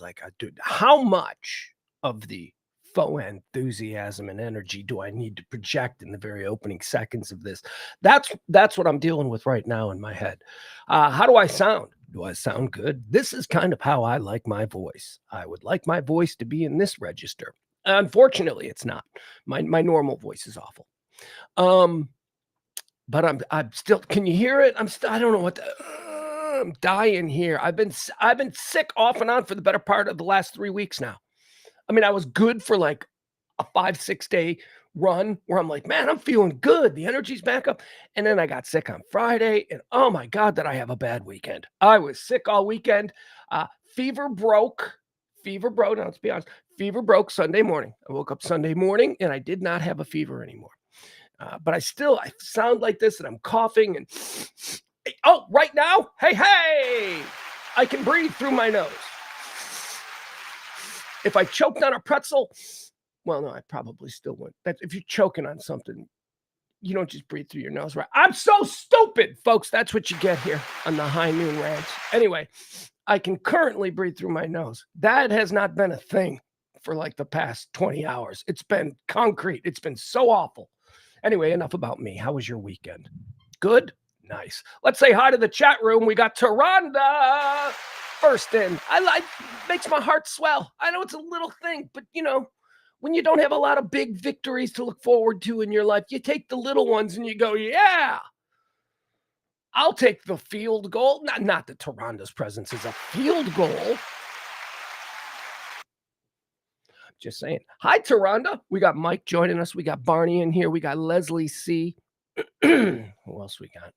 like, dude, how much of the faux enthusiasm and energy do I need to project in the very opening seconds of this? That's what I'm dealing with right now in my head. How do I sound? Do I sound good? This is kind of how I like my voice. I would like my voice to be in this register. Unfortunately, it's not. My normal voice is awful. Um, but I'm still. Can you hear it? I don't know what. I'm dying here. I've been sick off and on for the better part of the last 3 weeks now. I mean, I was good for like a 5, 6 day run where I'm like, man, I'm feeling good. The energy's back up. And then I got sick on Friday. And oh my God, did I have a bad weekend? I was sick all weekend. Fever broke. Fever broke. Now, let's be honest. Fever broke Sunday morning. I woke up Sunday morning and I did not have a fever anymore. But I sound like this and I'm coughing and oh, right now, hey, I can breathe through my nose. If I choked on a pretzel, well, no, I probably still wouldn't. If you're choking on something, you don't just breathe through your nose, right? I'm so stupid, folks. That's what you get here on the High Noon Rant. Anyway, I can currently breathe through my nose. That has not been a thing for like the past 20 hours. It's been concrete. It's been so awful. Anyway, enough about me. How was your weekend? Good? Nice. Let's say hi to the chat room. We got Taronda first in. Makes my heart swell. I know it's a little thing, but when you don't have a lot of big victories to look forward to in your life, you take the little ones and you go, yeah, I'll take the field goal. Not that Taronda's presence is a field goal. Just saying. Hi, Taronda. We got Mike joining us. We got Barney in here. We got Leslie C. Who else we got?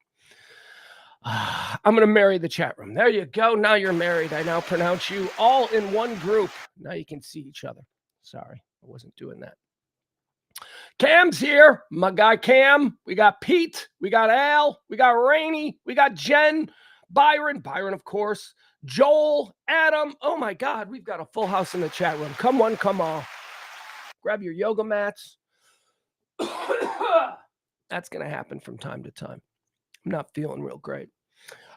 I'm going to marry the chat room. There you go. Now you're married. I now pronounce you all in one group. Now you can see each other. Sorry, I wasn't doing that. Cam's here. My guy Cam. We got Pete. We got Al. We got Rainey. We got Jen. Byron, of course. Joel, Adam. Oh my God, we've got a full house in the chat room. Come one, come all. Grab your yoga mats. That's going to happen from time to time. I'm not feeling real great.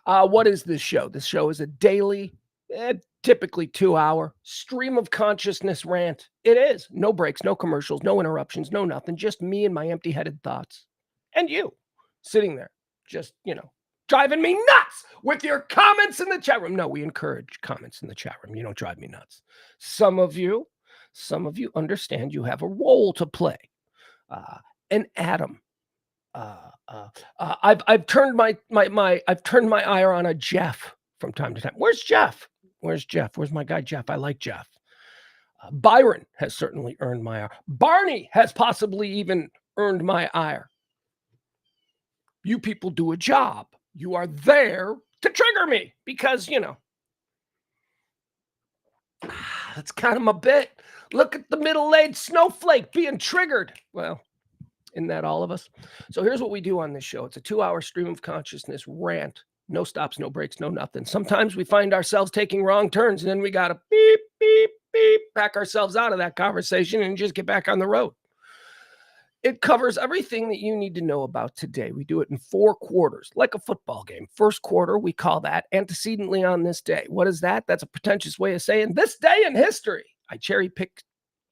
What is this show? This show is a daily, typically 2-hour stream of consciousness rant. It is. No breaks, no commercials, no interruptions, no nothing. Just me and my empty-headed thoughts. And you sitting there just, driving me nuts with your comments in the chat room. No, we encourage comments in the chat room. You don't drive me nuts. Some of you understand you have a role to play. And Adam, I've turned my ire on a Jeff from time to time. Where's Jeff? Where's my guy Jeff? I like Jeff. Byron has certainly earned my ire. Barney has possibly even earned my ire. You people do a job. You are there to trigger me because, that's kind of my bit. Look at the middle-aged snowflake being triggered. Well, isn't that all of us? So here's what we do on this show. It's a 2-hour stream of consciousness rant. No stops, no breaks, no nothing. Sometimes we find ourselves taking wrong turns, and then we got to beep, beep, beep, back ourselves out of that conversation and just get back on the road. It covers everything that you need to know about today. We do it in 4 quarters, like a football game. First quarter, we call that antecedently on this day. What is that? That's a pretentious way of saying this day in history. I cherry pick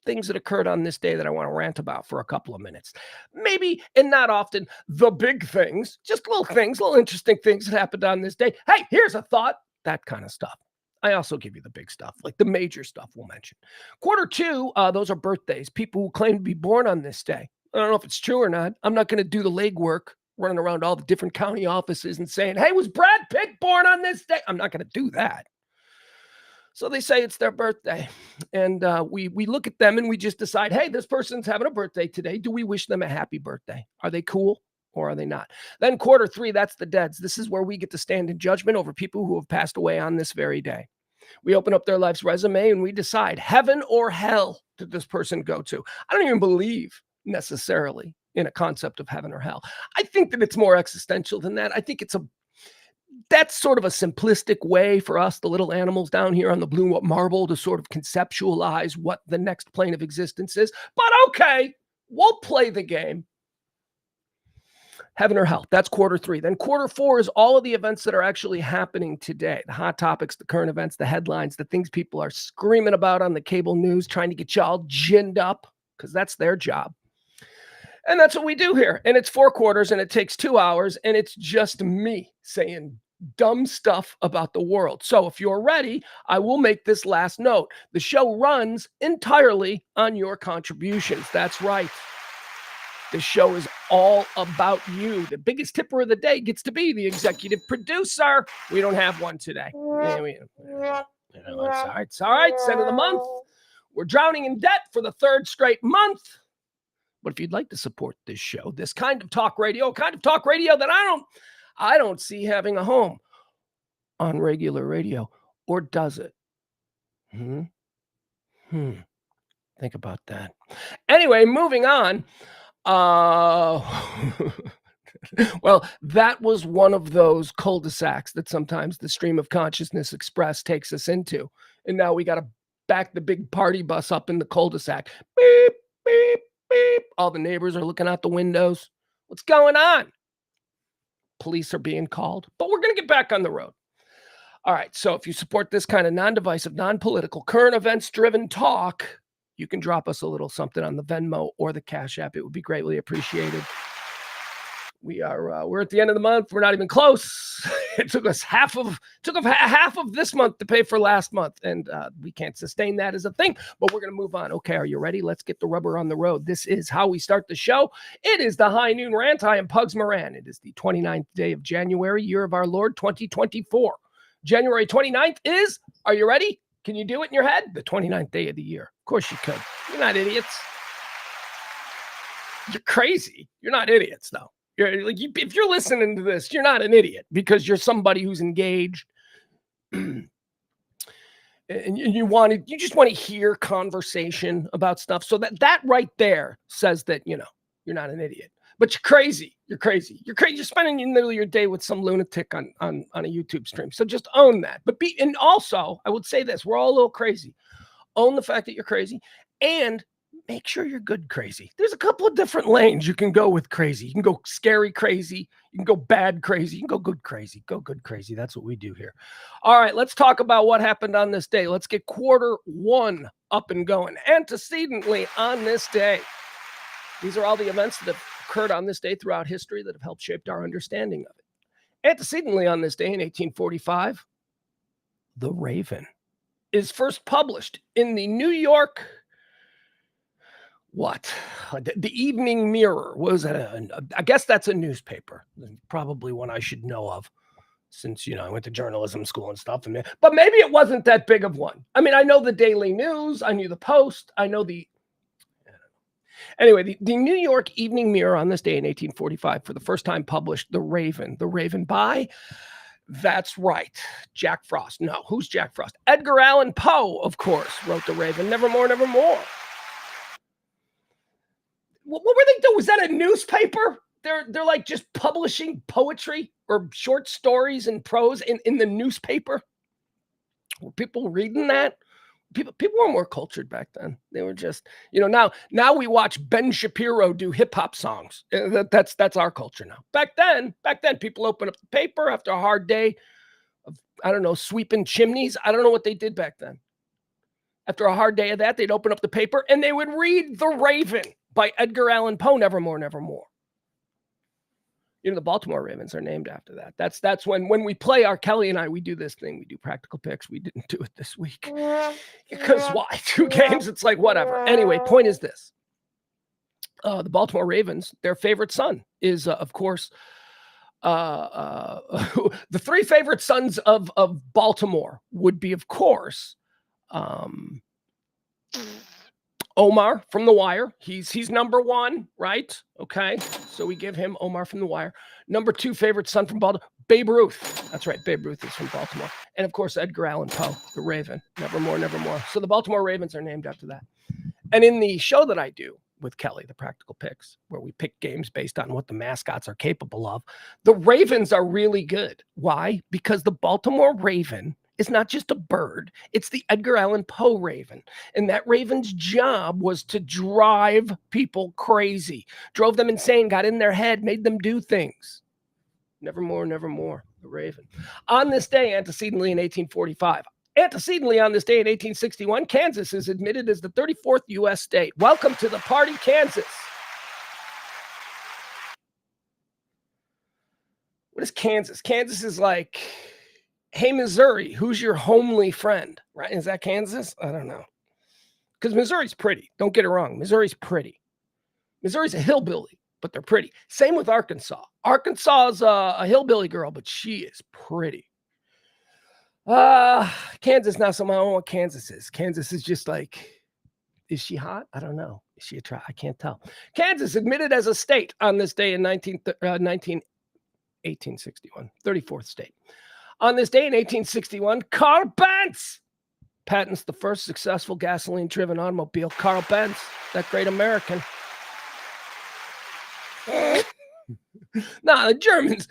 things that occurred on this day that I want to rant about for a couple of minutes. Maybe, and not often, the big things, just little things, little interesting things that happened on this day. Hey, here's a thought, that kind of stuff. I also give you the big stuff, like the major stuff we'll mention. Quarter 2, those are birthdays, people who claim to be born on this day. I don't know if it's true or not. I'm not going to do the legwork, running around all the different county offices and saying, hey, was Brad Pitt born on this day? I'm not going to do that. So they say it's their birthday. And we look at them and we just decide, hey, this person's having a birthday today. Do we wish them a happy birthday? Are they cool or are they not? Then quarter 3, that's the deads. This is where we get to stand in judgment over people who have passed away on this very day. We open up their life's resume and we decide heaven or hell did this person go to? I don't even believe necessarily in a concept of heaven or hell. I think that it's more existential than that. I think that's sort of a simplistic way for us, the little animals down here on the blue marble, to sort of conceptualize what the next plane of existence is. But okay, we'll play the game. Heaven or hell. That's quarter 3. Then quarter 4 is all of the events that are actually happening today. The hot topics, the current events, the headlines, the things people are screaming about on the cable news, trying to get y'all ginned up, because that's their job. And that's what we do here. And it's 4 quarters, and it takes 2 hours, and it's just me saying dumb stuff about the world. So if you're ready, I will make this last note. The show runs entirely on your contributions. That's right. The show is all about you. The biggest tipper of the day gets to be the executive producer. We don't have one today. It's all right. Cent of the month. We're drowning in debt for the 3rd straight month. But if you'd like to support this show, this kind of talk radio that I don't see having a home on regular radio, or does it? Think about that. Anyway, moving on. Well, that was one of those cul-de-sacs that sometimes the Stream of Consciousness Express takes us into. And now we got to back the big party bus up in the cul-de-sac. Beep, beep, beep. All the neighbors are looking out the windows. What's going on? Police are being called, but we're going to get back on the road. All right. So if you support this kind of non-divisive, non-political, current events-driven talk, you can drop us a little something on the Venmo or the Cash App. It would be greatly appreciated. We're at the end of the month. We're not even close. It took us half of this month to pay for last month, and we can't sustain that as a thing. But we're going to move on. Okay, are you ready? Let's get the rubber on the road. This is how we start the show. It is the High Noon Rant. I am Pugs Moran. It is the 29th day of January, year of our Lord 2024. January 29th is, are you ready? Can you do it in your head? The 29th day of the year. Of course you could. You're not idiots. You're crazy. You're not idiots, though. If you're listening to this, you're not an idiot, because you're somebody who's engaged. And you just want to hear conversation about stuff. So that right there says that, you're not an idiot. But you're crazy. You're crazy. You're crazy. You're spending the middle of your day with some lunatic on a YouTube stream. So just own that. And also, I would say this: we're all a little crazy. Own the fact that you're crazy, and make sure you're good crazy. There's a couple of different lanes you can go with crazy. You can go scary crazy. You can go bad crazy. You can go good crazy. Go good crazy. That's what we do here. All right, let's talk about what happened on this day. Let's get quarter 1 up and going. Antecedently on this day, these are all the events that have occurred on this day throughout history that have helped shape our understanding of it. Antecedently on this day in 1845, The Raven is first published in the New York, the Evening Mirror. Was it I guess that's a newspaper, probably one I should know of, since I went to journalism school and stuff. But maybe it wasn't that big of one. I mean, I know the Daily News, I knew the Post, I know Anyway, the New York Evening Mirror on this day in 1845 for the first time published The Raven. The Raven by, that's right, Jack Frost. No, who's Jack Frost? Edgar Allan Poe, of course, wrote The Raven. Nevermore, nevermore. What were they doing? Was that a newspaper? They're like just publishing poetry or short stories and prose in the newspaper. Were people reading that? People were more cultured back then. They were just, now we watch Ben Shapiro do hip hop songs. That's our culture now. Back then, people open up the paper after a hard day of, sweeping chimneys. I don't know what they did back then. After a hard day of that, they'd open up the paper and they would read The Raven by Edgar Allan Poe. Nevermore, nevermore. The Baltimore Ravens are named after that. That's when we play Kelly and I, we do this thing. We do practical picks. We didn't do it this week. Because why? 2 games, it's like whatever. Anyway, point is this. The Baltimore Ravens, their favorite son is, of course, the 3 favorite sons of Baltimore would be, of course, Omar from The Wire. He's number 1, right? Okay. So we give him Omar from The Wire. Number 2 favorite son from Baltimore, Babe Ruth. That's right. Babe Ruth is from Baltimore. And of course, Edgar Allan Poe, The Raven. Nevermore, nevermore. So the Baltimore Ravens are named after that. And in the show that I do with Kelly, the Practical Picks, where we pick games based on what the mascots are capable of, the Ravens are really good. Why? Because the Baltimore Raven is not just a bird, it's the Edgar Allan Poe raven. And that raven's job was to drive people crazy, drove them insane, got in their head, made them do things. Nevermore, nevermore, the raven. On this day, antecedently in 1845, antecedently on this day in 1861, Kansas is admitted as the 34th U.S. state. Welcome to the party, Kansas. What is Kansas? Kansas is like, hey, Missouri, who's your homely friend? Right? Is that Kansas? I don't know. Because Missouri's pretty. Don't get it wrong. Missouri's pretty. Missouri's a hillbilly, but they're pretty. Same with Arkansas. Arkansas is a hillbilly girl, but she is pretty. Kansas, not so much. I don't know what Kansas is. Kansas is just like, is she hot? I don't know. Is she attractive? I can't tell. Kansas admitted as a state on this day in 1861, 34th state. On this day in 1861, Carl Benz patents the first successful gasoline-driven automobile. Carl Benz, that great American. Nah, the Germans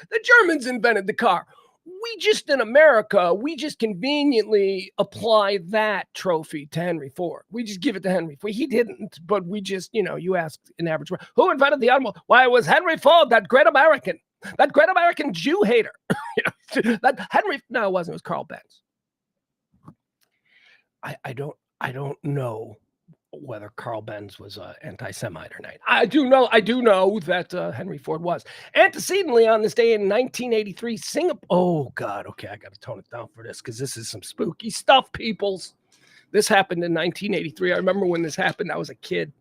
invented the car. We just, in America, we just conveniently apply that trophy to Henry Ford. We just give it to Henry Ford. He didn't, but we just, you ask an average person, who invented the automobile? Why, it was Henry Ford, that great American Jew hater. That Henry, no, it wasn't. It was Carl Benz. I don't know whether Carl Benz was an anti-Semite or not. I do know that Henry Ford was. Antecedently on this day in 1983, Singapore. Oh God, okay, I got to tone it down for this because this is some spooky stuff, peoples. This happened in 1983. I remember when this happened. I was a kid.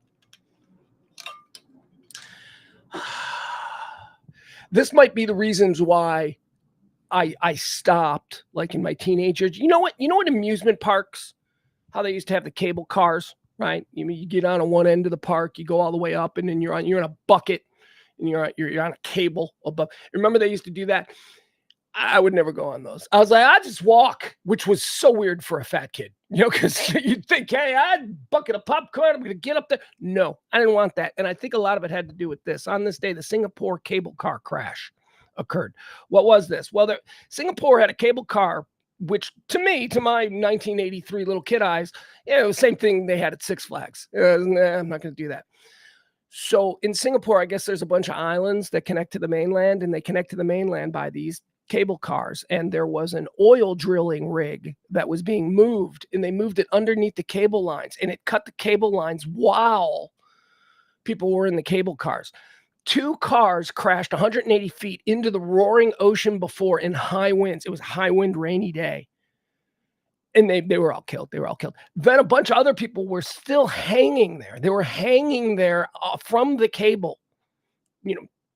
This might be the reasons why I stopped, like in my teenage years. You know what amusement parks, how they used to have the cable cars, right? You get on one end of the park, you go all the way up, and then you're in a bucket, and you're on a cable above. Remember they used to do that? I would never go on those. I was like, I just walk, which was so weird for a fat kid, because you'd think, hey, I had a bucket of popcorn, I'm going to get up there. No, I didn't want that. And I think a lot of it had to do with this. On this day, the Singapore cable car crash occurred. What was this? Well, Singapore had a cable car, which to me, to my 1983 little kid eyes, it was the same thing they had at Six Flags. Nah, I'm not going to do that. So in Singapore, I guess there's a bunch of islands that connect to the mainland, and they connect to the mainland by these cable cars. And there was an oil drilling rig that was being moved, and they moved it underneath the cable lines, and it cut the cable lines while people were in the cable cars. 2 cars crashed 180 feet into the roaring ocean before in high winds. It was a high wind, rainy day. And they were all killed. Then a bunch of other people were still hanging there. They were hanging there from the cable,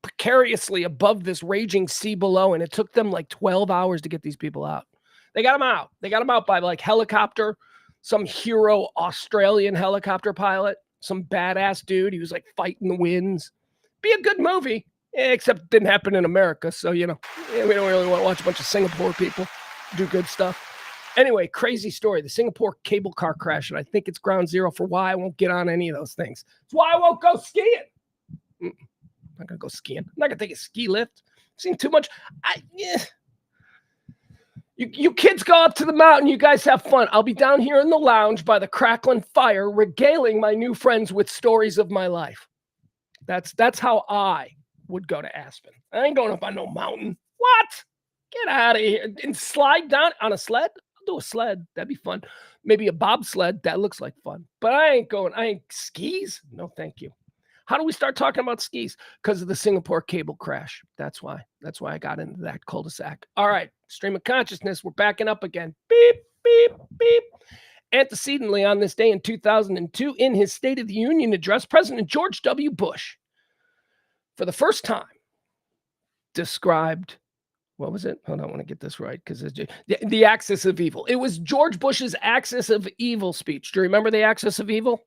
precariously above this raging sea below. And it took them like 12 hours to get these people out. They got them out. They got them out by like helicopter, some hero Australian helicopter pilot, some badass dude. He was like fighting the winds. Be a good movie, except it didn't happen in America. So, we don't really want to watch a bunch of Singapore people do good stuff. Anyway, crazy story. The Singapore cable car crash, and I think it's ground zero for why I won't get on any of those things. It's why I won't go skiing. I'm not going to go skiing. I'm not going to take a ski lift. I've seen too much. You kids go up to the mountain. You guys have fun. I'll be down here in the lounge by the crackling fire, regaling my new friends with stories of my life. That's how I would go to Aspen. I ain't going up on no mountain. What? Get out of here and slide down on a sled. I'll do a sled. That'd be fun. Maybe a bobsled. That looks like fun. But I ain't skis. No, thank you. How do we start talking about skis? Because of the Singapore cable crash. That's why I got into that cul-de-sac. All right. Stream of consciousness. We're backing up again. Beep, beep, beep. Antecedently on this day in 2002, in his State of the Union address, President George W. Bush, for the first time, described, what was it? Hold on, I want to get this right, because the axis of evil. It was George Bush's axis of evil speech. Do you remember the axis of evil?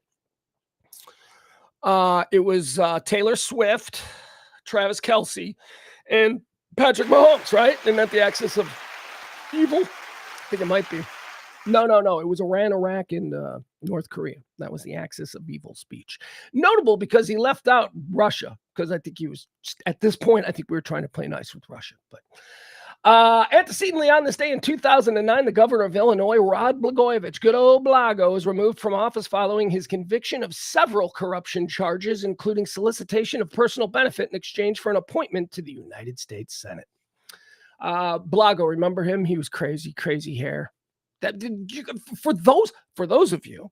It was Taylor Swift, Travis Kelce, and Patrick Mahomes, right? Isn't that the axis of evil? I think it might be. No. It was Iran, Iraq, and North Korea. That was the axis of evil speech. Notable because he left out Russia, because I think he was, at this point, I think we were trying to play nice with Russia. But Antecedently on this day in 2009, the governor of Illinois, Rod Blagojevich, good old Blago, was removed from office following his conviction of several corruption charges, including solicitation of personal benefit in exchange for an appointment to the United States Senate. Blago, remember him? He was crazy, crazy hair. For those of you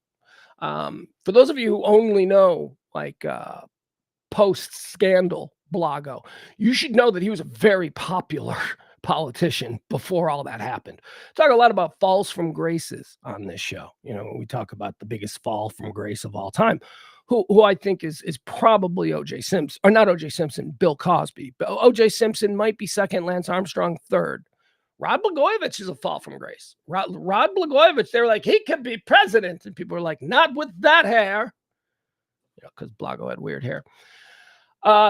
who only know like post scandal Blago, you should know that he was a very popular politician before all that happened. Talk a lot about falls from graces on this show. You know, when we talk about the biggest fall from grace of all time, who I think is probably O.J. Simpson, or not O.J. Simpson, Bill Cosby. But O.J. Simpson might be second, Lance Armstrong third. Rod Blagojevich is a fall from grace. Rod Blagojevich, they were like, he could be president. And people were like, not with that hair. You know, because Blago had weird hair.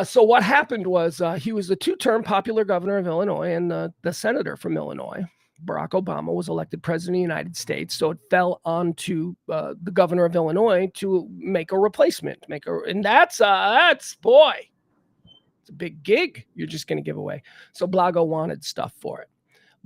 So what happened was he was the two-term popular governor of Illinois, and the senator from Illinois, Barack Obama, was elected president of the United States. So it fell onto the governor of Illinois to make a replacement, and that's boy, it's a big gig you're just going to give away. So Blago wanted stuff for it.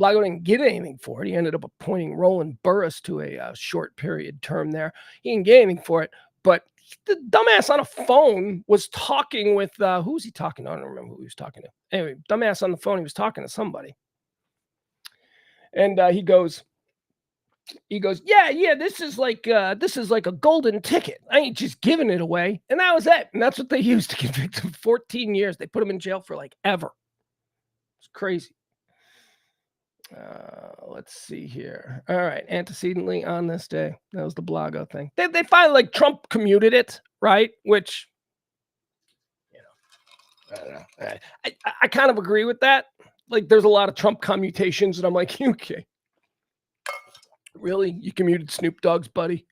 Blago didn't get anything for it. He ended up appointing Roland Burris to a short period term there. He didn't get anything for it, but the dumbass on a phone was talking with, who was he talking to? I don't remember who he was talking to. Anyway, dumbass on the phone, he was talking to somebody. And he goes, yeah, this is like a golden ticket. I ain't just giving it away. And that was it. And that's what they used to convict him. 14 years. They put him in jail for like ever. It's crazy. Let's see here. All right. Antecedently on this day, that was the Blago thing. They finally, like, Trump commuted it, right? Which, you know, I don't know. I kind of agree with that. Like, there's a lot of Trump commutations, and I'm like, okay, really? You commuted Snoop Dogg's buddy,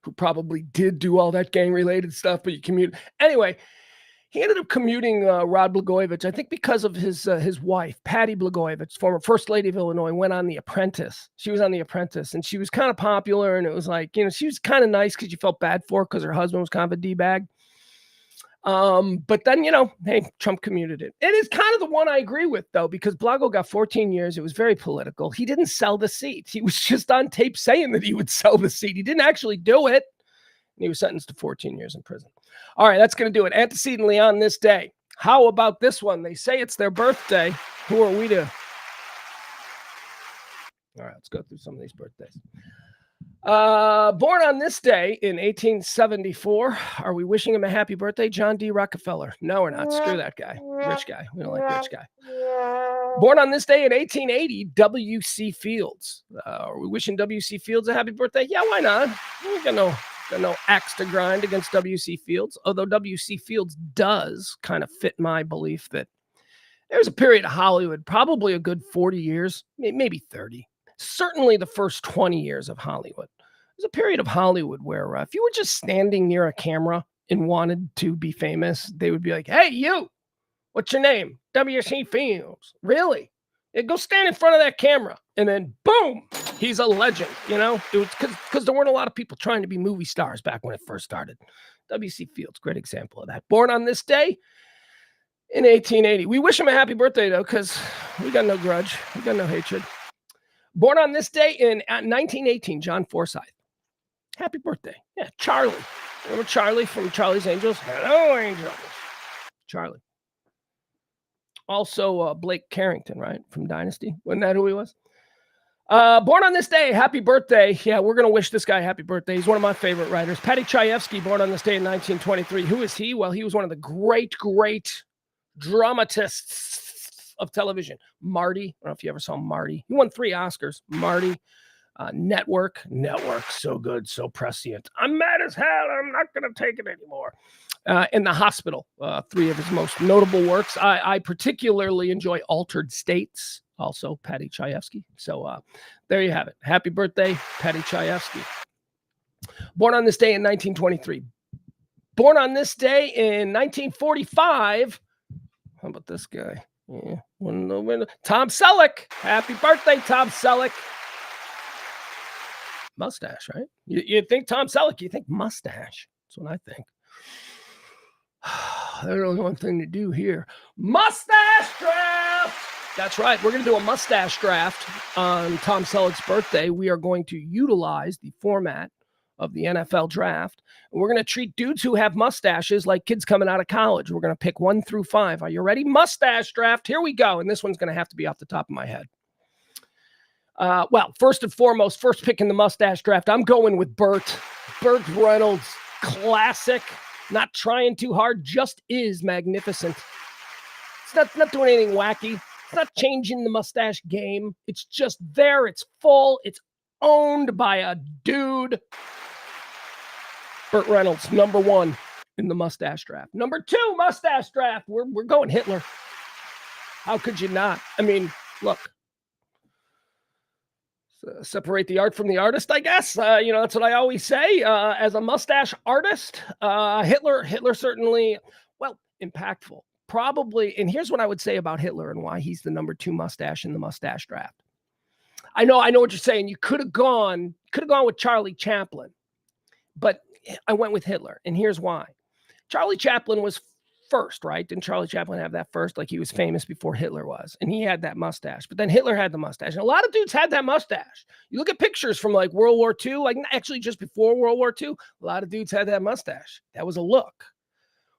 who probably did do all that gang-related stuff, but you commuted anyway. He ended up commuting Rod Blagojevich, I think, because of his wife, Patty Blagojevich, former First Lady of Illinois, went on The Apprentice. She was on The Apprentice, and she was kind of popular, and it was like, you know, she was kind of nice because you felt bad for her because her husband was kind of a D-bag. But then, you know, hey, Trump commuted it. It is kind of the one I agree with, though, because Blago got 14 years. It was very political. He didn't sell the seat. He was just on tape saying that he would sell the seat. He didn't actually do it. He was sentenced to 14 years in prison. All right, that's going to do it. Antecedently on this day. How about this one? They say it's their birthday. Who are we to? All right, let's go through some of these birthdays. Born on this day in 1874. Are we wishing him a happy birthday? John D. Rockefeller. No, we're not. Screw that guy. Rich guy. We don't like rich guy. Born on this day in 1880, W.C. Fields. Are we wishing W.C. Fields a happy birthday? Yeah, why not? We got no axe to grind against W.C. Fields, although W.C. Fields does kind of fit my belief that there's a period of Hollywood, probably a good 40 years, maybe 30. Certainly the first 20 years of Hollywood. There's a period of Hollywood where if you were just standing near a camera and wanted to be famous, they would be like, hey, you, what's your name? W.C. Fields. Really? Yeah, go stand in front of that camera. And then, boom, he's a legend, you know? It was because there weren't a lot of people trying to be movie stars back when it first started. W.C. Fields, great example of that. Born on this day in 1880. We wish him a happy birthday, though, because we got no grudge. We got no hatred. Born on this day in 1918, John Forsythe. Happy birthday. Yeah, Charlie. Remember Charlie from Charlie's Angels? Hello, Angels. Charlie. Also, Blake Carrington, right, from Dynasty. Wasn't that who he was? Born on this day, happy birthday. Yeah, we're going to wish this guy happy birthday. He's one of my favorite writers. Paddy Chayefsky, born on this day in 1923. Who is he? Well, he was one of the great dramatists of television. Marty. I don't know if you ever saw Marty. He won 3 Oscars. Marty. Network, so good, so prescient. I'm mad as hell. I'm not going to take it anymore. In the Hospital, 3 of his most notable works. I particularly enjoy Altered States, also Paddy Chayefsky. So there you have it. Happy birthday, Paddy Chayefsky. Born on this day in 1923. Born on this day in 1945. How about this guy? Yeah, Tom Selleck. Happy birthday, Tom Selleck. Mustache, right? You think Tom Selleck, you think mustache. That's what I think. There's only one thing to do here. Mustache draft! That's right. We're going to do a mustache draft on Tom Selleck's birthday. We are going to utilize the format of the NFL draft. And we're going to treat dudes who have mustaches like kids coming out of college. We're going to pick 1 through 5. Are you ready? Mustache draft. Here we go. And this one's going to have to be off the top of my head. Well, first and foremost, first pick in the mustache draft, I'm going with Burt. Burt Reynolds, classic. Not trying too hard, just is magnificent. It's not doing anything wacky. It's not changing the mustache game. It's just there. It's full. It's owned by a dude. Burt Reynolds, number 1 in the mustache draft. Number 2 mustache draft. We're going Hitler. How could you not? I mean, look. Separate the art from the artist, I guess. That's what I always say. As a mustache artist, Hitler certainly, well, impactful. Probably, and here's what I would say about Hitler and why he's the number 2 mustache in the mustache draft. I know what you're saying. You could have gone with Charlie Chaplin, but I went with Hitler, and here's why. Charlie Chaplin was first, right? Didn't Charlie Chaplin have that first? Like, he was famous before Hitler was, and he had that mustache. But then Hitler had the mustache, and a lot of dudes had that mustache. You look at pictures from like World War II, like actually just before World War II, a lot of dudes had that mustache. That was a look.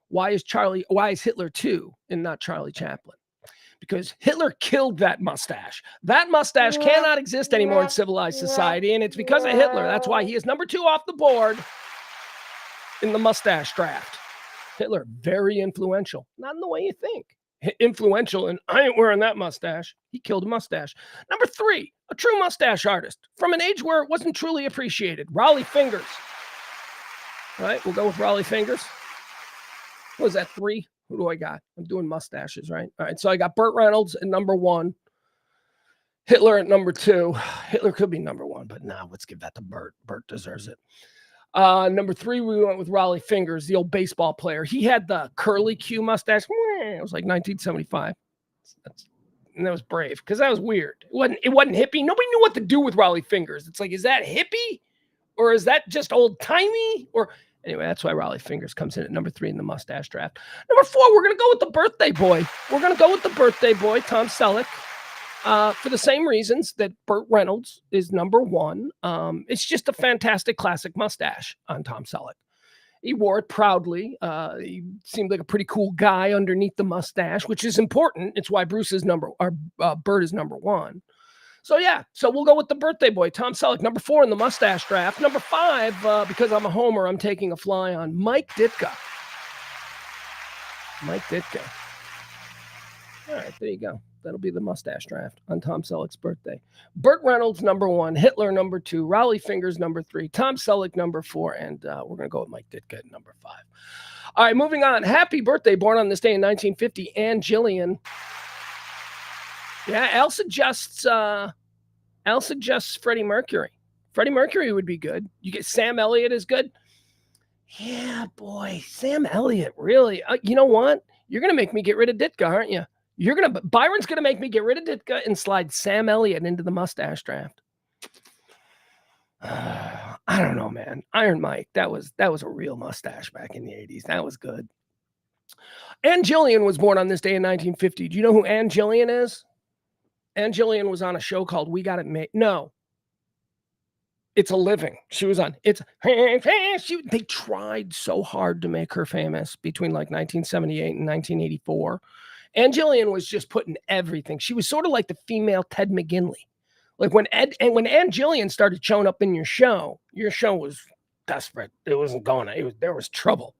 Why is Hitler 2 and not Charlie Chaplin? Because Hitler killed that mustache. That mustache cannot exist anymore in civilized society, and it's because of Hitler. That's why he is number 2 off the board in the mustache draft. Hitler, very influential. Not in the way you think. Influential, and I ain't wearing that mustache. He killed a mustache. Number 3, a true mustache artist from an age where it wasn't truly appreciated. Raleigh Fingers. All right, we'll go with Raleigh Fingers. What was that, 3? Who do I got? I'm doing mustaches, right? All right, so I got Burt Reynolds at number 1. Hitler at number 2. Hitler could be number 1, but no, let's give that to Burt. Burt deserves it. Number 3, we went with Raleigh Fingers, the old baseball player. He had the curly Q mustache. It was like 1975. And that was brave, because that was weird. It wasn't hippie. Nobody knew what to do with Raleigh Fingers. It's like, is that hippie? Or is that just old-timey? Or anyway, that's why Raleigh Fingers comes in at number 3 in the mustache draft. Number 4, we're going to go with the birthday boy. We're going to go with the birthday boy, Tom Selleck, for the same reasons that Burt Reynolds is number 1. It's just a fantastic classic mustache on Tom Selleck. He wore it proudly. He seemed like a pretty cool guy underneath the mustache, which is important. It's why Burt is number 1. So yeah, so we'll go with the birthday boy, Tom Selleck, number 4 in the mustache draft. Number 5, because I'm a homer, I'm taking a fly on Mike Ditka. Mike Ditka. All right, there you go. That'll be the mustache draft on Tom Selleck's birthday. Burt Reynolds, number 1. Hitler, number 2. Raleigh Fingers, number 3. Tom Selleck, number 4. And we're going to go with Mike Ditka at number 5. All right, moving on. Happy birthday, born on this day in 1950, Ann Jillian. Yeah, Al suggests Freddie Mercury. Freddie Mercury would be good. You get Sam Elliott is good. Yeah, boy, Sam Elliott, really. You know what? You're going to make me get rid of Ditka, aren't you? Byron's going to make me get rid of Ditka and slide Sam Elliott into the mustache draft. I don't know, man. Iron Mike, that was a real mustache back in the 80s. That was good. Ann Jillian was born on this day in 1950. Do you know who Ann Jillian is? Ann Jillian was on a show called We Got It Made. No. It's a Living. She was on. They tried so hard to make her famous between like 1978 and 1984. Ann Jillian was just putting everything. She was sort of like the female Ted McGinley. Like when Ann Jillian started showing up in your show was desperate. It wasn't going. There was trouble.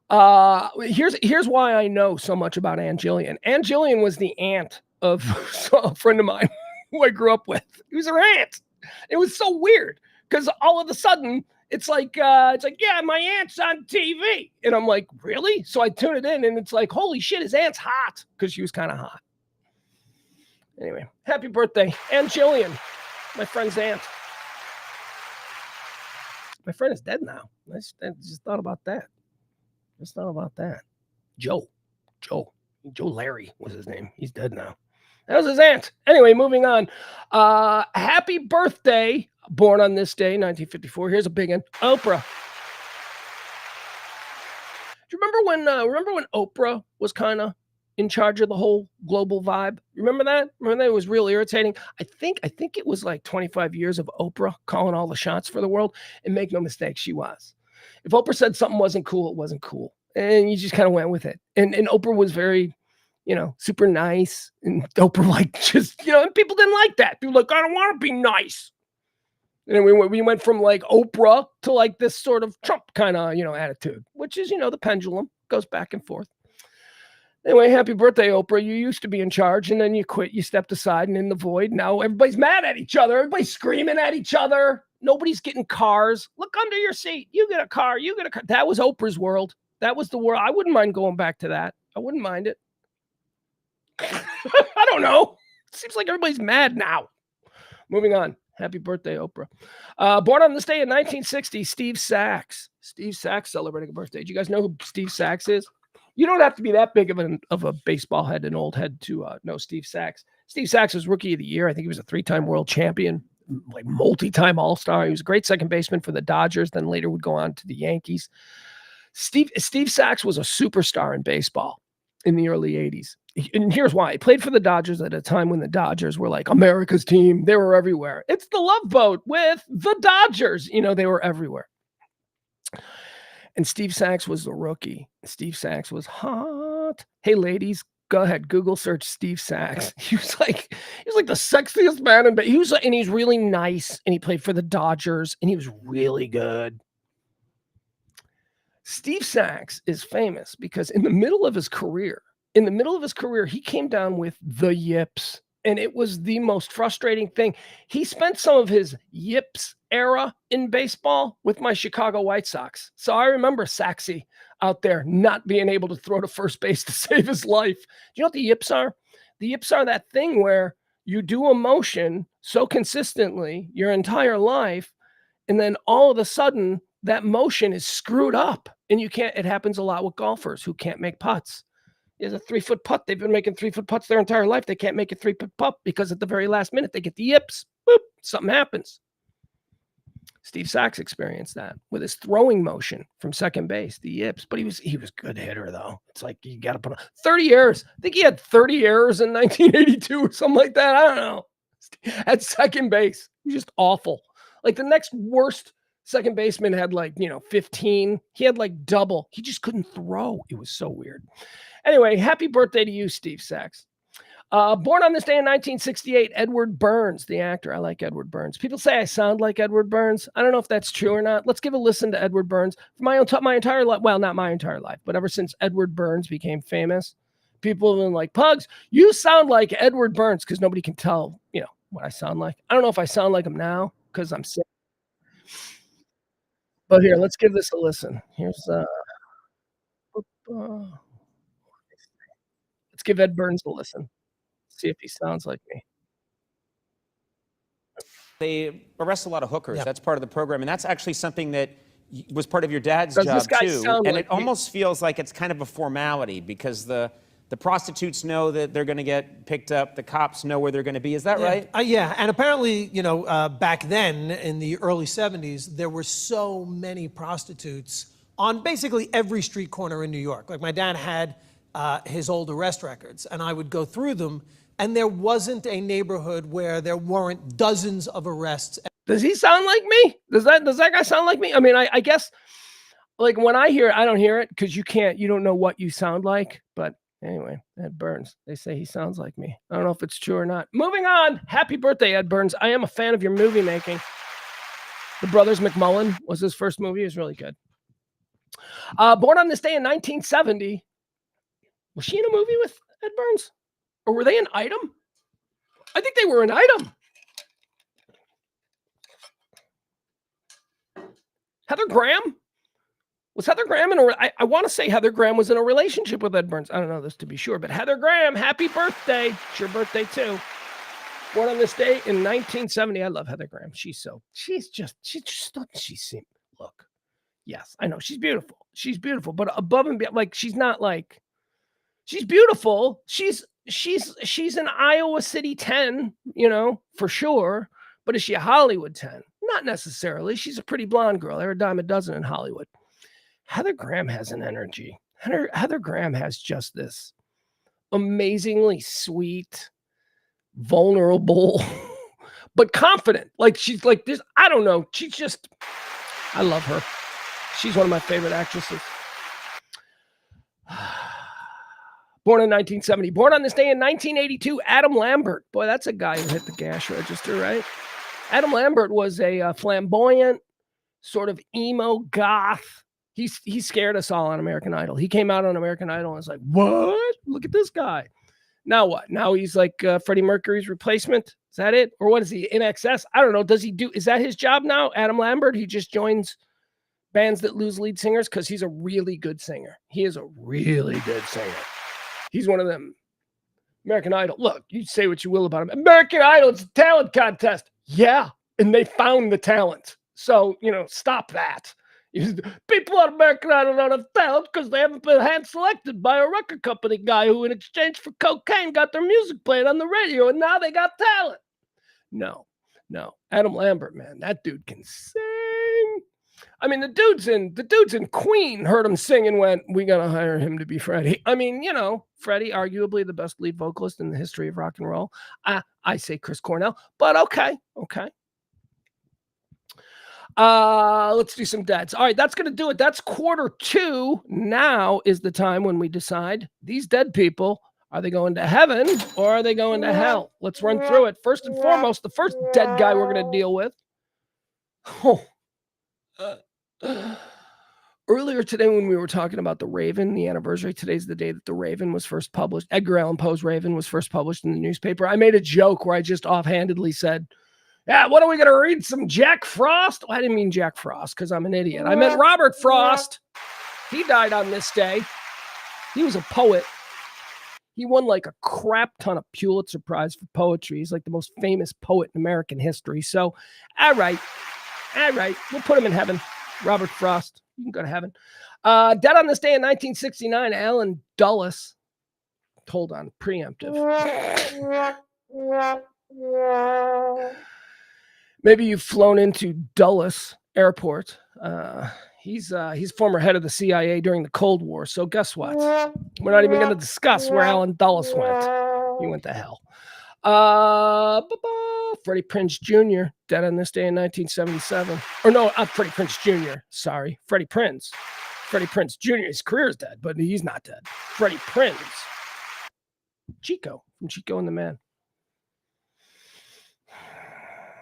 Here's why I know so much about Ann Jillian. Ann Jillian was the aunt of a friend of mine who I grew up with. He was her aunt. It was so weird because all of a sudden it's like, yeah, my aunt's on TV. And I'm like, really? So I tune it in and it's like, holy shit, his aunt's hot, because she was kind of hot. Anyway, happy birthday, Ann Jillian, my friend's aunt. My friend is dead now. I just thought about that. Joe Larry was his name. He's dead now. That was his aunt. Anyway, moving on. Happy birthday, born on this day, 1954. Here's a big one. Oprah. Do you remember when Oprah was kind of in charge of the whole global vibe. Remember that? Remember that? It was real irritating. I think it was like 25 years of Oprah calling all the shots for the world. And make no mistake, she was. If Oprah said something wasn't cool, it wasn't cool. And you just kind of went with it. And Oprah was very, super nice. And Oprah just, and people didn't like that. People were like, I don't want to be nice. And then we went from like Oprah to like this sort of Trump kind of, attitude, which is, the pendulum goes back and forth. Anyway, happy birthday, Oprah. You used to be in charge and then you quit. You stepped aside and in the void. Now everybody's mad at each other. Everybody's screaming at each other. Nobody's getting cars. Look under your seat. You get a car. You get a car. That was Oprah's world. That was the world. I wouldn't mind going back to that. I wouldn't mind it. I don't know. It seems like everybody's mad now. Moving on. Happy birthday, Oprah. Born on this day in 1960, Steve Sachs. Steve Sachs celebrating a birthday. Do you guys know who Steve Sachs is? You don't have to be that big of a baseball head, an old head to know Steve Sachs. Steve Sachs was Rookie of the Year. I think he was a 3-time world champion, like multi-time All-Star. He was a great second baseman for the Dodgers, then later would go on to the Yankees. Steve Sachs was a superstar in baseball in the early 80s. And here's why. He played for the Dodgers at a time when the Dodgers were like America's team. They were everywhere. It's the Love Boat with the Dodgers. They were everywhere. And Steve Sachs was the rookie. Steve Sachs was hot. Hey, ladies, go ahead. Google search Steve Sachs. He was like the sexiest man in baseball. And he's really nice. And he played for the Dodgers. And he was really good. Steve Sachs is famous because in the middle of his career, he came down with the yips. And it was the most frustrating thing. He spent some of his yips era in baseball with my Chicago White Sox. So I remember Saxy out there not being able to throw to first base to save his life. Do you know what the yips are? The yips are that thing where you do a motion so consistently your entire life, and then all of a sudden that motion is screwed up. And it happens a lot with golfers who can't make putts. Is a 3-foot putt. They've been making 3-foot putts their entire life. They can't make a 3-foot putt because at the very last minute they get the yips. Boop, something happens. Steve Sachs experienced that with his throwing motion from second base, the yips. But he was a good hitter though. It's like you got to put 30 errors. I think he had 30 errors in 1982 or something like that. I don't know. At second base, he was just awful. Like the next worst second baseman had 15. He had double. He just couldn't throw. It was so weird. Anyway, happy birthday to you, Steve Sachs. Born on this day in 1968, Edward Burns, the actor. I like Edward Burns. People say I sound like Edward Burns. I don't know if that's true or not. Let's give a listen to Edward Burns. For my entire life, well, not my entire life, but ever since Edward Burns became famous, people have been like, Pugs, you sound like Edward Burns, because nobody can tell, what I sound like. I don't know if I sound like him now because I'm sick. But here, let's give this a listen. Here's let's give Ed Burns a listen. See if he sounds like me. They arrest a lot of hookers. Yep. That's part of the program. And that's actually something that was part of your dad's Does job this guy too. sound And like it me? almost feels like it's kind of a formality because the prostitutes know that they're going to get picked up. The cops know where they're going to be. Is that right? Yeah, and apparently, back then in the early 70s, there were so many prostitutes on basically every street corner in New York. Like my dad had his old arrest records, and I would go through them, and there wasn't a neighborhood where there weren't dozens of arrests. Does he sound like me? Does that guy sound like me? I mean, I guess when I hear it, I don't hear it because you don't know what you sound like, but anyway, Ed Burns. They say he sounds like me. I don't know if it's true or not. Moving on. Happy birthday, Ed Burns. I am a fan of your movie making. The Brothers McMullen was his first movie. It was really good. Born on this day in 1970. Was she in a movie with Ed Burns? Or were they an item? I think they were an item. Heather Graham? Was Heather Graham I want to say Heather Graham was in a relationship with Ed Burns. I don't know this to be sure, but Heather Graham, happy birthday. It's your birthday too. Born on this day in 1970. I love Heather Graham. She just doesn't she seem, look. Yes, I know she's beautiful. She's beautiful, but above and beyond, she's not she's beautiful. She's an Iowa City 10, for sure. But is she a Hollywood 10? Not necessarily. She's a pretty blonde girl. They're a dime a dozen in Hollywood. Heather Graham has an energy. Heather Graham has just this amazingly sweet, vulnerable, but confident. Like she's like this. I don't know. She's just, I love her. She's one of my favorite actresses. Born in 1970. Born on this day in 1982, Adam Lambert. Boy, that's a guy who hit the cash register, right? Adam Lambert was a flamboyant, sort of emo goth. He scared us all on American Idol. He came out on American Idol and was like, what? Look at this guy. Now what? Now he's like Freddie Mercury's replacement? Is that it? Or what is he, in excess? I don't know. Does he do, is that his job now, Adam Lambert? He just joins bands that lose lead singers because he's a really good singer. He is a really good singer. He's one of them. American Idol. Look, you say what you will about him. American Idol, it's a talent contest. Yeah, and they found the talent. So, stop that. People on American Idol don't have talent because they haven't been hand-selected by a record company guy who, in exchange for cocaine, got their music played on the radio, and now they got talent. No. Adam Lambert, man, that dude can sing. I mean, the dudes in Queen heard him sing and went, we got to hire him to be Freddie. I mean, Freddie, arguably the best lead vocalist in the history of rock and roll. I say Chris Cornell, but okay. Let's do some deads. All right, that's going to do it. That's Q2. Now is the time when we decide these dead people, are they going to heaven or are they going to hell? Let's run through it. First and foremost, the first dead guy we're going to deal with. Earlier today when we were talking about the Raven, the anniversary, today's the day that the Raven was first published. Edgar Allan Poe's Raven was first published in the newspaper. I made a joke where I just offhandedly said, yeah, what are we going to read? Some Jack Frost? Well, I didn't mean Jack Frost because I'm an idiot. I meant Robert Frost. He died on this day. He was a poet. He won like a crap ton of Pulitzer Prize for poetry. He's like the most famous poet in American history. So, all right. We'll put him in heaven. Robert Frost. You can go to heaven. Dead on this day in 1969, Alan Dulles. Hold on. Preemptive. Maybe you've flown into Dulles Airport. He's former head of the CIA during the Cold War. So guess what? We're not even going to discuss where Alan Dulles went. He went to hell. Freddie Prinze Jr. dead on this day in 1977. Or no, Freddie Prinze Jr. Sorry, Freddie Prinze. Freddie Prinze Jr. His career is dead, but he's not dead. Freddie Prinze. Chico from Chico and the Man.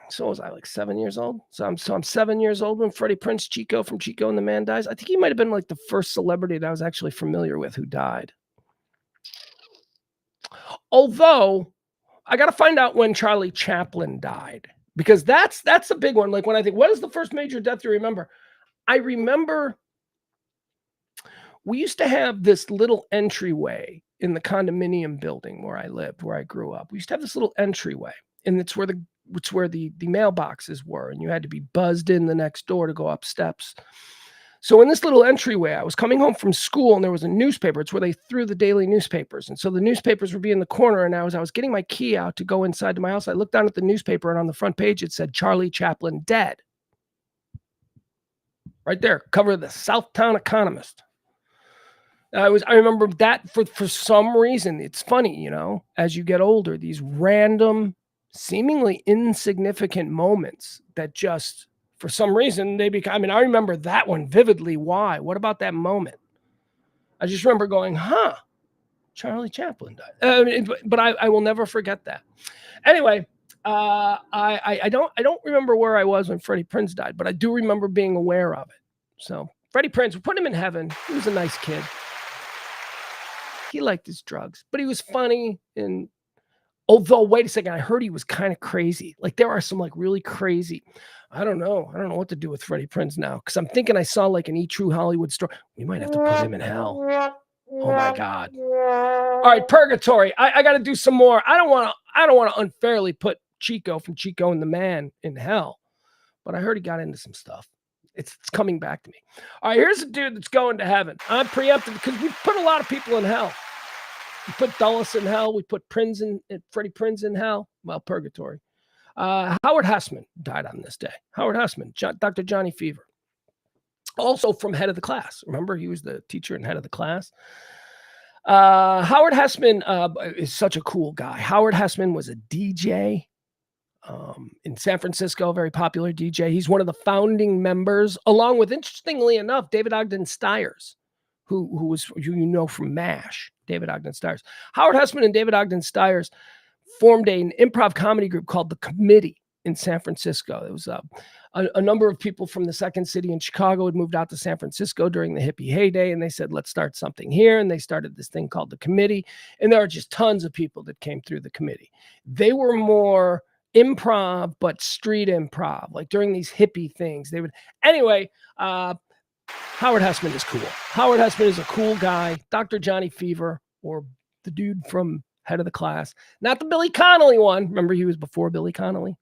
So was I like 7 years old? So I'm 7 years old when Freddie Prinze Chico from Chico and the Man dies. I think he might have been like the first celebrity that I was actually familiar with who died. Although I got to find out when Charlie Chaplin died, because that's a big one. Like when I think, what is the first major death you remember? I remember we used to have this little entryway in the condominium building where I lived, where I grew up. We used to have this little entryway, and it's where the mailboxes were, and you had to be buzzed in the next door to go up steps. So in this little entryway, I was coming home from school, and there was a newspaper. It's where they threw the daily newspapers. And so the newspapers would be in the corner, and as I was getting my key out to go inside to my house, I looked down at the newspaper, and on the front page, it said Charlie Chaplin dead. Right there, cover of the Southtown Economist. I remember that for some reason. It's funny, as you get older, these random, seemingly insignificant moments that just, for some reason, they become, I remember that one vividly. Why? What about that moment? I just remember going, Charlie Chaplin died. But I will never forget that. Anyway, I don't remember where I was when Freddie Prinze died, but I do remember being aware of it. So Freddie Prinze, we put him in heaven. He was a nice kid. He liked his drugs, but he was funny. And although, wait a second, I heard he was kind of crazy. Like there are some like really crazy. I don't know what to do with Freddie Prinze now, because I'm thinking I saw like an E! True Hollywood story. We might have to put him in hell. Oh my God! All right, purgatory. I got to do some more. I don't want to unfairly put Chico from Chico and the Man in hell, but I heard he got into some stuff. It's coming back to me. All right, here's a dude that's going to heaven. I'm preempted because we put a lot of people in hell. We put Dulles in hell. We put Freddie Prinze in hell. Well, purgatory. Howard Hessman died on this day. Howard Hessman, Dr. Johnny Fever. Also from Head of the Class. Remember, he was the teacher and head of the class. Howard Hessman is such a cool guy. Howard Hessman was a DJ in San Francisco, very popular DJ. He's one of the founding members, along with, interestingly enough, David Ogden Stiers, who you know from MASH, David Ogden Stiers. Howard Hessman and David Ogden Stiers formed an improv comedy group called The Committee in San Francisco. It was a number of people from the second city in Chicago had moved out to San Francisco during the hippie heyday, and they said, let's start something here. And they started this thing called The Committee. And there are just tons of people that came through The Committee. They were more improv, but street improv, like during these hippie things. They would, anyway, Howard Hessman is cool. Howard Hessman is a cool guy. Dr. Johnny Fever, or the dude from Head of the Class, not the Billy Connolly one. Remember, he was before Billy Connolly.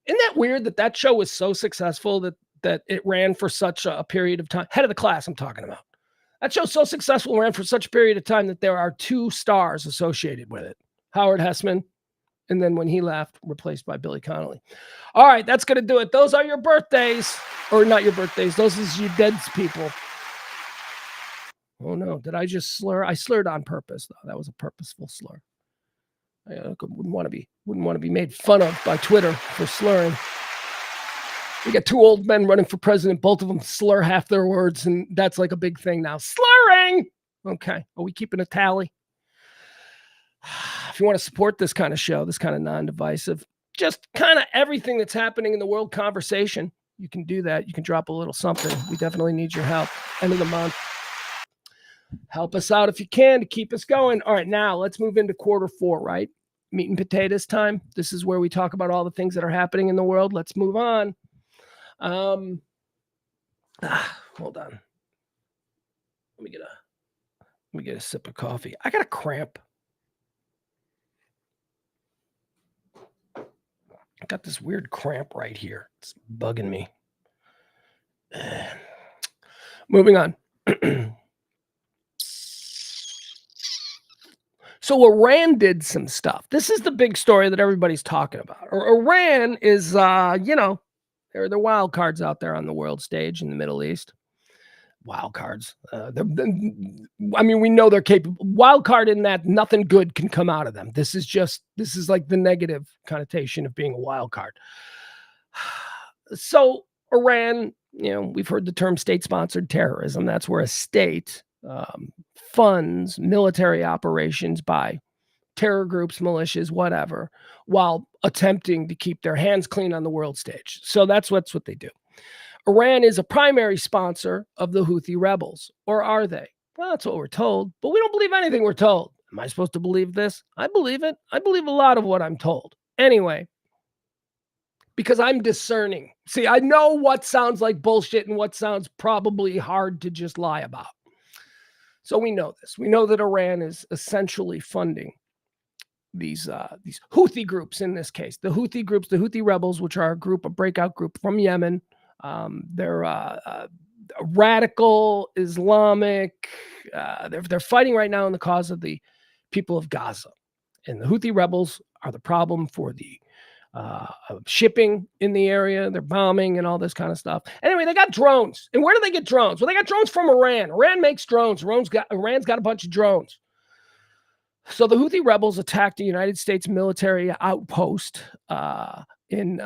Isn't that weird that that show was so successful that it ran for such a period of time? Head of the Class, I'm talking about. That show's so successful, ran for such a period of time that there are 2 stars associated with it. Howard Hessman, and then when he left, replaced by Billy Connolly. All right, that's going to do it. Those are your birthdays. Or not your birthdays. Those is your dead people. Oh, no. Did I just slur? I slurred on purpose, though. That was a purposeful slur. I wouldn't want to be made fun of by Twitter for slurring. We got 2 old men running for president. Both of them slur half their words, and that's like a big thing now. Slurring! Okay. Are we keeping a tally? If you want to support this kind of show, this kind of non-divisive, just kind of everything that's happening in the world conversation, you can do that. You can drop a little something. We definitely need your help. End of the month. Help us out if you can to keep us going. All right, now let's move into quarter 4, right? Meat and potatoes time. This is where we talk about all the things that are happening in the world. Let's move on. Hold on. Let me get a sip of coffee. I got a cramp. I got this weird cramp right here. It's bugging me. Moving on. So Iran did some stuff. This is the big story that everybody's talking about. Iran is, there are the wild cards out there on the world stage in the Middle East. Wild cards. I mean, we know they're capable. Wild card in that nothing good can come out of them. This is like the negative connotation of being a wild card. So Iran, we've heard the term state-sponsored terrorism. That's where a state funds military operations by terror groups, militias, whatever, while attempting to keep their hands clean on the world stage. So that's what they do. Iran is a primary sponsor of the Houthi rebels, or are they? Well, that's what we're told, but we don't believe anything we're told. Am I supposed to believe this? I believe it. I believe a lot of what I'm told. Anyway, because I'm discerning. See, I know what sounds like bullshit and what sounds probably hard to just lie about. So we know this. We know that Iran is essentially funding these Houthi groups in this case. The Houthi groups, the Houthi rebels, which are a breakout group from Yemen. They're radical Islamic. They're fighting right now in the cause of the people of Gaza. And the Houthi rebels are the problem for the shipping in the area. They're bombing and all this kind of stuff. Anyway, they got drones. And where do they get drones? Well, they got drones from Iran. Iran makes drones. Iran's got a bunch of drones. So the Houthi rebels attacked a United States military outpost and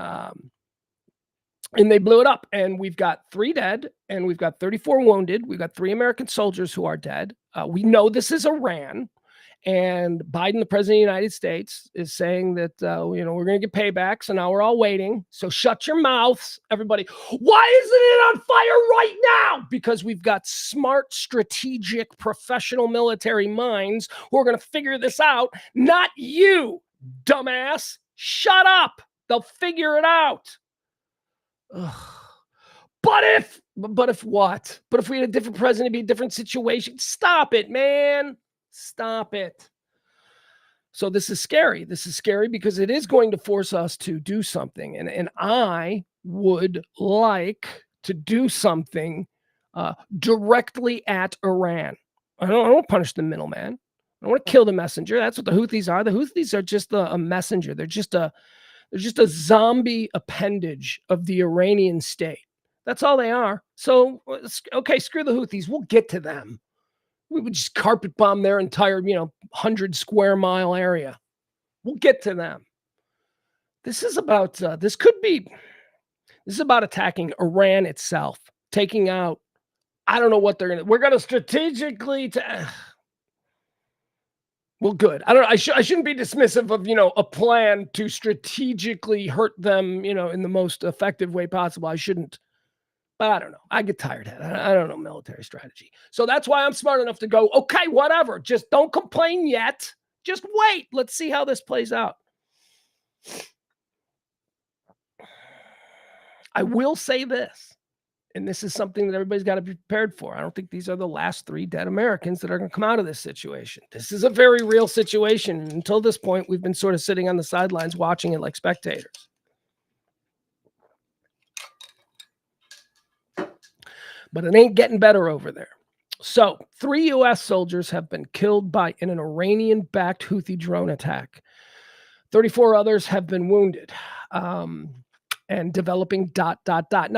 they blew it up. And we've got 3 dead and we've got 34 wounded. We've got 3 American soldiers who are dead. We know this is Iran. And Biden, the president of the United States, is saying that, we're going to get payback. So now we're all waiting. So shut your mouths, everybody. Why isn't it on fire right now? Because we've got smart, strategic, professional military minds who are going to figure this out. Not you, dumbass. Shut up. They'll figure it out. Ugh. But if what? But if we had a different president, it'd be a different situation. Stop it, man. Stop it. So this is scary. This is scary because it is going to force us to do something. And I would like to do something directly at Iran. I don't want to punish the middleman. I don't want to kill the messenger. That's what the Houthis are. The Houthis are just a messenger. They're just a zombie appendage of the Iranian state. That's all they are. So, okay, screw the Houthis. We'll get to them. We would just carpet bomb their entire, 100 square mile area. We'll get to them. This is about, this is about attacking Iran itself, taking out, I don't know what we're going to strategically, well, good. I shouldn't be dismissive of, a plan to strategically hurt them, in the most effective way possible. I shouldn't. But I don't know. I get tired of it. I don't know military strategy. So that's why I'm smart enough to go, okay, whatever. Just don't complain yet. Just wait. Let's see how this plays out. I will say this, and this is something that everybody's got to be prepared for. I don't think these are the last 3 dead Americans that are going to come out of this situation. This is a very real situation. And until this point, we've been sort of sitting on the sidelines watching it like spectators. But it ain't getting better over there. So 3 U.S. soldiers have been killed in an Iranian-backed Houthi drone attack. 34 others have been wounded and developing ... Now,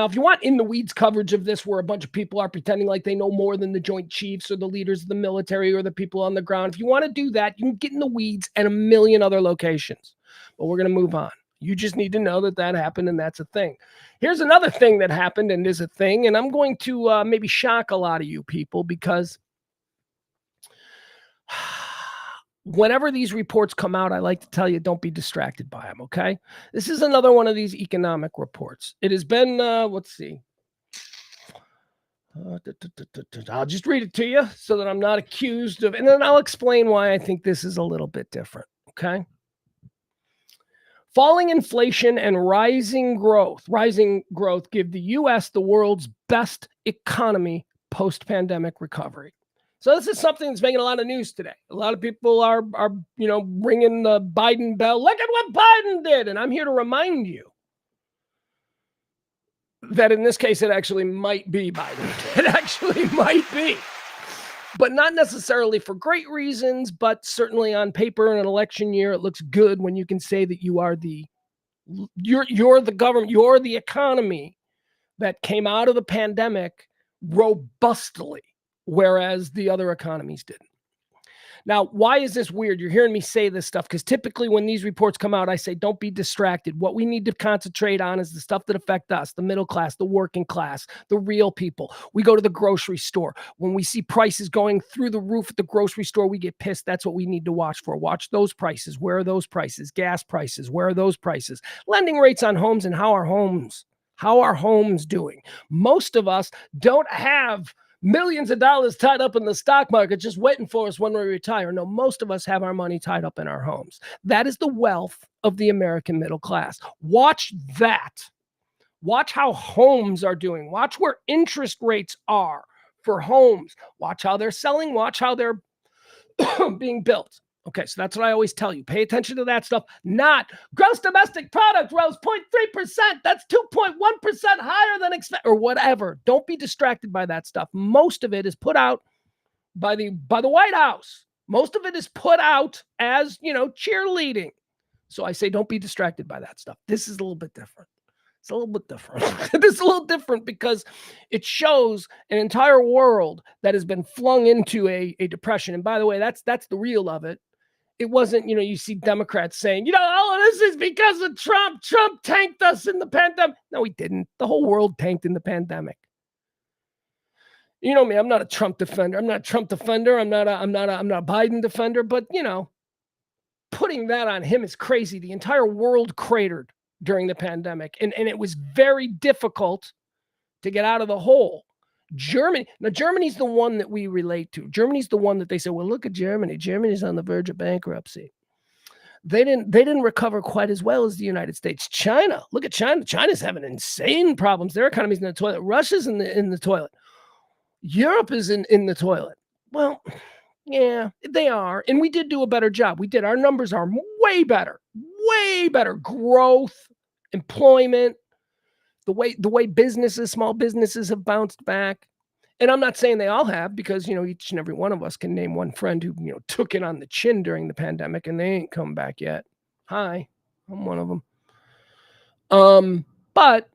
if you want in the weeds coverage of this where a bunch of people are pretending like they know more than the Joint Chiefs or the leaders of the military or the people on the ground, if you want to do that, you can get in the weeds at a million other locations. But we're going to move on. You just need to know that happened and that's a thing. Here's another thing that happened and is a thing, and I'm going to maybe shock a lot of you people because whenever these reports come out, I like to tell you, don't be distracted by them, okay? This is another one of these economic reports. It has been, let's see. I'll just read it to you so that I'm not accused of, and then I'll explain why I think this is a little bit different, okay? Falling inflation and rising growth give the U.S. the world's best economy post-pandemic recovery. So this is something that's making a lot of news today. A lot of people are ringing the Biden bell. Look at what Biden did. And I'm here to remind you that in this case, it actually might be Biden. It actually might be. But not necessarily for great reasons, but certainly on paper in an election year, it looks good when you can say that you are you're the government, you're the economy that came out of the pandemic robustly, whereas the other economies didn't. Now, why is this weird? You're hearing me say this stuff because typically when these reports come out, I say, don't be distracted. What we need to concentrate on is the stuff that affect us, the middle class, the working class, the real people. We go to the grocery store. When we see prices going through the roof at the grocery store, we get pissed. That's what we need to watch for. Watch those prices. Where are those prices? Gas prices. Where are those prices? Lending rates on homes and how are homes doing? Most of us don't have millions of dollars tied up in the stock market just waiting for us when we retire. No, most of us have our money tied up in our homes. That is the wealth of the American middle class. Watch that. Watch how homes are doing. Watch where interest rates are for homes. Watch how they're selling. Watch how they're being built. Okay, so that's what I always tell you. Pay attention to that stuff. Not gross domestic product rose 0.3%. That's 2.1% higher than expected, or whatever. Don't be distracted by that stuff. Most of it is put out by the White House. Most of it is put out as, cheerleading. So I say don't be distracted by that stuff. This is a little bit different. It's a little bit different. This is a little different because it shows an entire world that has been flung into a depression. And by the way, that's the real of it. It wasn't, you see Democrats saying, this is because of Trump. Trump tanked us in the pandemic. No, he didn't. The whole world tanked in the pandemic. You know me, I'm not a Trump defender. I'm not a Biden defender, but putting that on him is crazy. The entire world cratered during the pandemic. And it was very difficult to get out of the hole. Germany's the one that we relate to. Germany's the one that they say, well, look at Germany. Germany's on the verge of bankruptcy. They didn't recover quite as well as the United States. China, look at China. China's having insane problems. Their economy's in the toilet. Russia's in the toilet. Europe is in the toilet. Well, yeah, they are. And we did do a better job. We did. Our numbers are way better. Growth, employment, the way small businesses have bounced back. And I'm not saying they all have, because, each and every one of us can name one friend who, took it on the chin during the pandemic and they ain't come back yet. Hi, I'm one of them. But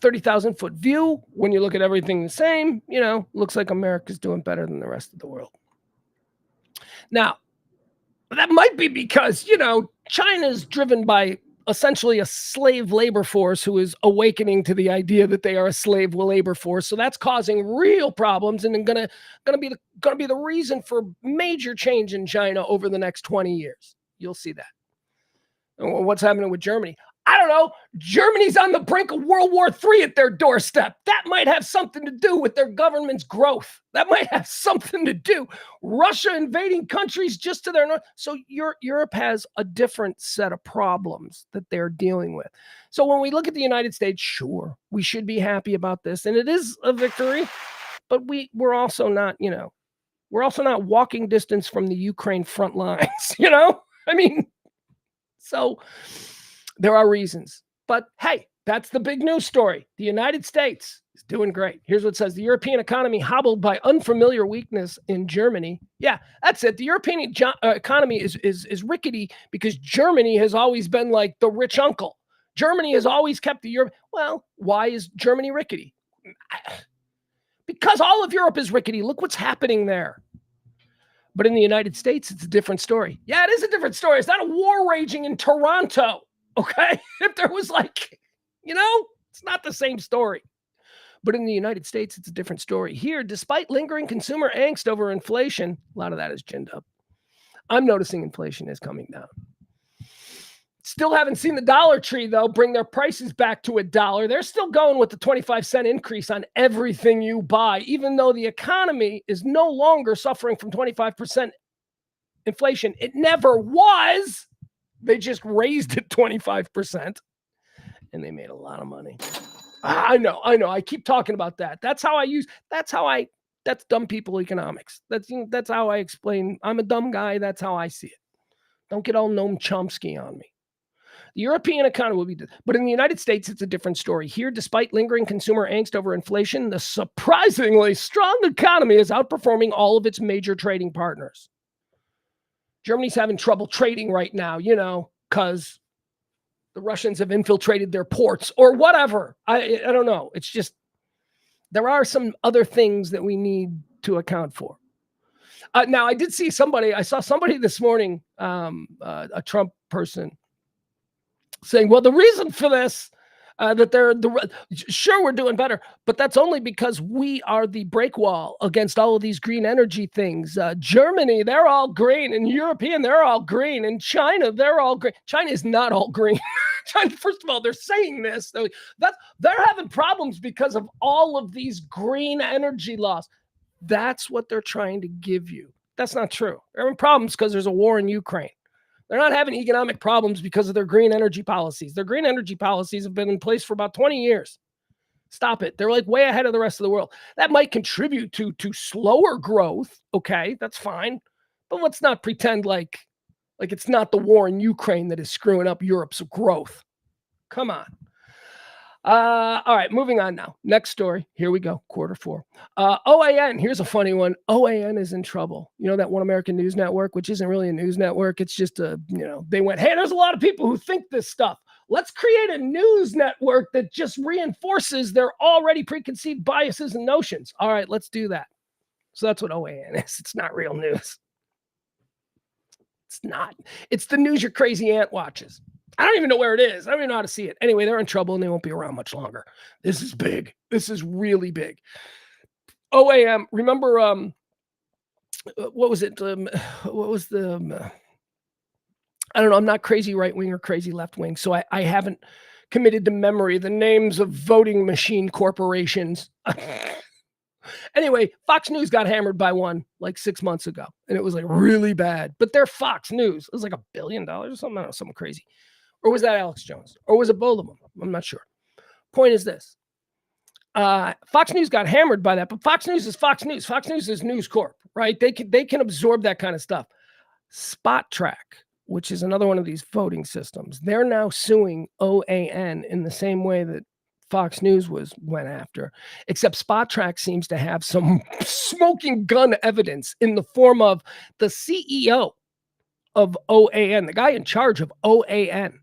30,000-foot view, when you look at everything the same, looks like America's doing better than the rest of the world. Now, that might be because, China's driven by essentially a slave labor force who is awakening to the idea that they are a slave labor force. So that's causing real problems and gonna be the reason for major change in China over the next 20 years. You'll see that. What's happening with Germany? I don't know. Germany's on the brink of World War III at their doorstep. That might have something to do with their government's growth. That might have something to do. Russia invading countries just to their north. So Europe has a different set of problems that they're dealing with. So when we look at the United States, sure, we should be happy about this. And it is a victory, but we're also not, we're also not walking distance from the Ukraine front lines, I mean, so there are reasons. But hey, that's the big news story. The United States is doing great. Here's what it says. The European economy hobbled by unfamiliar weakness in Germany. Yeah, that's it. The European economy is rickety because Germany has always been like the rich uncle. Germany has always kept the Europe. Well, why is Germany rickety? Because all of Europe is rickety. Look what's happening there. But in the United States, it's a different story. Yeah, it is a different story. It's not a war raging in Toronto, okay? If there was it's not the same story. But in the United States, it's a different story. Here, despite lingering consumer angst over inflation, a lot of that is ginned up. I'm noticing inflation is coming down. Still haven't seen the Dollar Tree, though, bring their prices back to $1. They're still going with the 25-cent increase on everything you buy, even though the economy is no longer suffering from 25% inflation. It never was. They just raised it 25%, and they made a lot of money. I know. I keep talking about that. That's dumb people economics. That's how I explain. I'm a dumb guy. That's how I see it. Don't get all Noam Chomsky on me. The European economy will be, but in the United States, it's a different story. Here, despite lingering consumer angst over inflation, the surprisingly strong economy is outperforming all of its major trading partners. Germany's having trouble trading right now, because the Russians have infiltrated their ports or whatever. I don't know. It's just, there are some other things that we need to account for. Now, I saw somebody this morning, a Trump person, saying, well, the reason for this, that sure, we're doing better, but that's only because we are the break wall against all of these green energy things. Germany, they're all green, and European, they're all green, and China, they're all green. China is not all green. China, first of all, they're saying this. They're having problems because of all of these green energy laws. That's what they're trying to give you. That's not true. They're having problems because there's a war in Ukraine. They're not having economic problems because of their green energy policies. Their green energy policies have been in place for about 20 years. Stop it. They're like way ahead of the rest of the world. That might contribute to slower growth. Okay, that's fine. But let's not pretend like it's not the war in Ukraine that is screwing up Europe's growth. Come on. All right, moving on now. Next story. Here we go. Q4. OAN. Here's a funny one. OAN is in trouble. That One American News Network, which isn't really a news network. It's just they went, hey, there's a lot of people who think this stuff. Let's create a news network that just reinforces their already preconceived biases and notions. All right, let's do that. So that's what OAN is. It's not real news. It's not. It's the news your crazy aunt watches. I don't even know where it is. I don't even know how to see it. Anyway, they're in trouble and they won't be around much longer. This is big. This is really big. OAM, remember, what was it? What was the, I don't know. I'm not crazy right wing or crazy left wing. So I haven't committed to memory the names of voting machine corporations. Anyway, Fox News got hammered by one like 6 months ago, and it was like really bad. But they're Fox News. It was like $1 billion or something. I don't know, something crazy. Or was that Alex Jones? Or was it both of them? I'm not sure. Point is this. Fox News got hammered by that, but Fox News is Fox News. Fox News is News Corp, right? They can absorb that kind of stuff. Spot Track, which is another one of these voting systems, they're now suing OAN in the same way that Fox News went after, except Spot Track seems to have some smoking gun evidence in the form of the CEO of OAN, the guy in charge of OAN,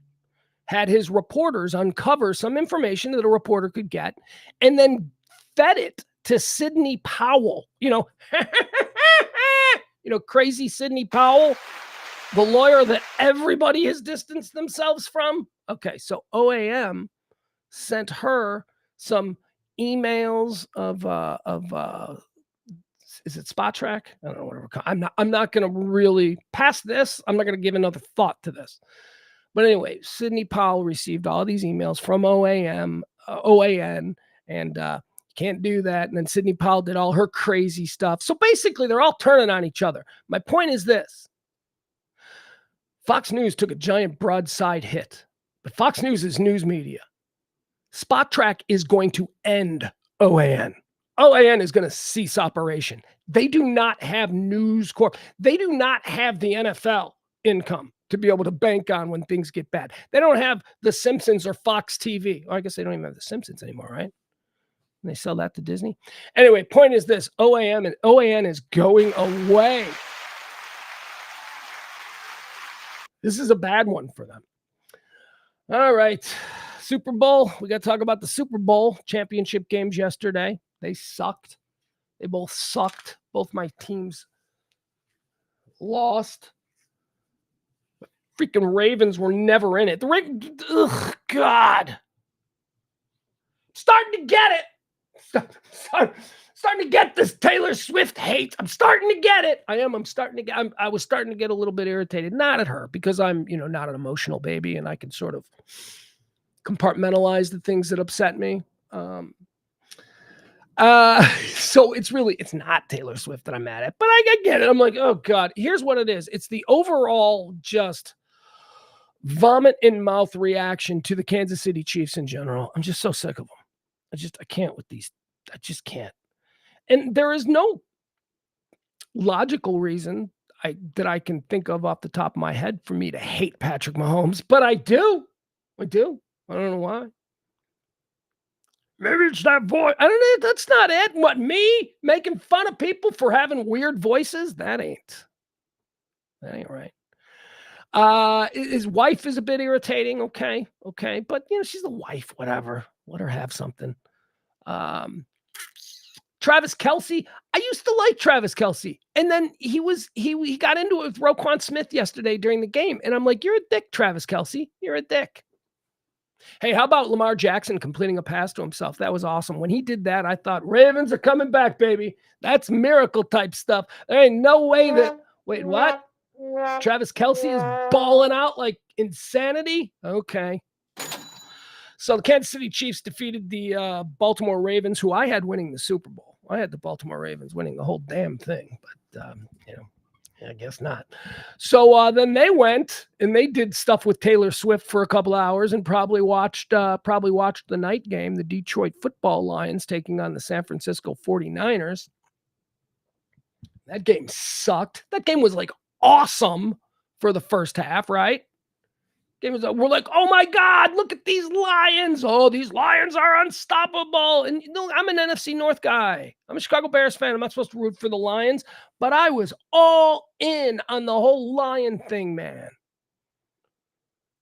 had his reporters uncover some information that a reporter could get and then fed it to Sidney Powell, crazy Sidney Powell, the lawyer that everybody has distanced themselves from. Okay, so OAM sent her some emails of is it Spot Track? I don't know, whatever. I'm not going to really past this. I'm not going to give another thought to this. But anyway, Sidney Powell received all these emails from OAN, and can't do that. And then Sidney Powell did all her crazy stuff. So basically, they're all turning on each other. My point is this. Fox News took a giant broadside hit, but Fox News is news media. Spot Track is going to end OAN. OAN is going to cease operation. They do not have News Corp. They do not have the NFL income to be able to bank on when things get bad. They don't have The Simpsons or Fox TV. Or I guess they don't even have The Simpsons anymore, right? And they sell that to Disney. Anyway, point is this. OAN is going away. This is a bad one for them. All right. Super Bowl. We got to talk about the Super Bowl championship games yesterday. They sucked. They both sucked. Both my teams lost. The freaking Ravens were never in it. The Ravens, God. Starting to get it. Starting to get this Taylor Swift hate. I'm starting to get it. I was starting to get a little bit irritated. Not at her, because I'm, not an emotional baby, and I can sort of compartmentalize the things that upset me. So it's not Taylor Swift that I'm mad at, but I get it. I'm like, oh God, here's what it is. It's the overall just vomit in mouth reaction to the Kansas City Chiefs in general. I'm just so sick of them. I can't with these. I just can't. And there is no logical reason that I can think of off the top of my head for me to hate Patrick Mahomes, but I do. I don't know why. Maybe it's that voice. I don't know. That's not it. What, me making fun of people for having weird voices? That ain't right. His wife is a bit irritating. Okay. But she's the wife, whatever. Let her have something. Travis Kelce. I used to like Travis Kelce. And then he got into it with Roquan Smith yesterday during the game. And I'm like, you're a dick, Travis Kelce. You're a dick. Hey, how about Lamar Jackson completing a pass to himself? That was awesome. When he did that, I thought, Ravens are coming back, baby. That's miracle type stuff. There ain't no way that, wait, what? Travis Kelce is balling out like insanity? Okay. So the Kansas City Chiefs defeated the Baltimore Ravens, who I had winning the Super Bowl. I had the Baltimore Ravens winning the whole damn thing, but, I guess not. So then they went and they did stuff with Taylor Swift for a couple hours and probably watched the night game, the Detroit Football Lions taking on the San Francisco 49ers. That game sucked. That game was like awesome for the first half, right? We're like, oh my God, look at these Lions. Oh, these Lions are unstoppable. And I'm an NFC North guy. I'm a Chicago Bears fan. I'm not supposed to root for the Lions, but I was all in on the whole Lion thing, man.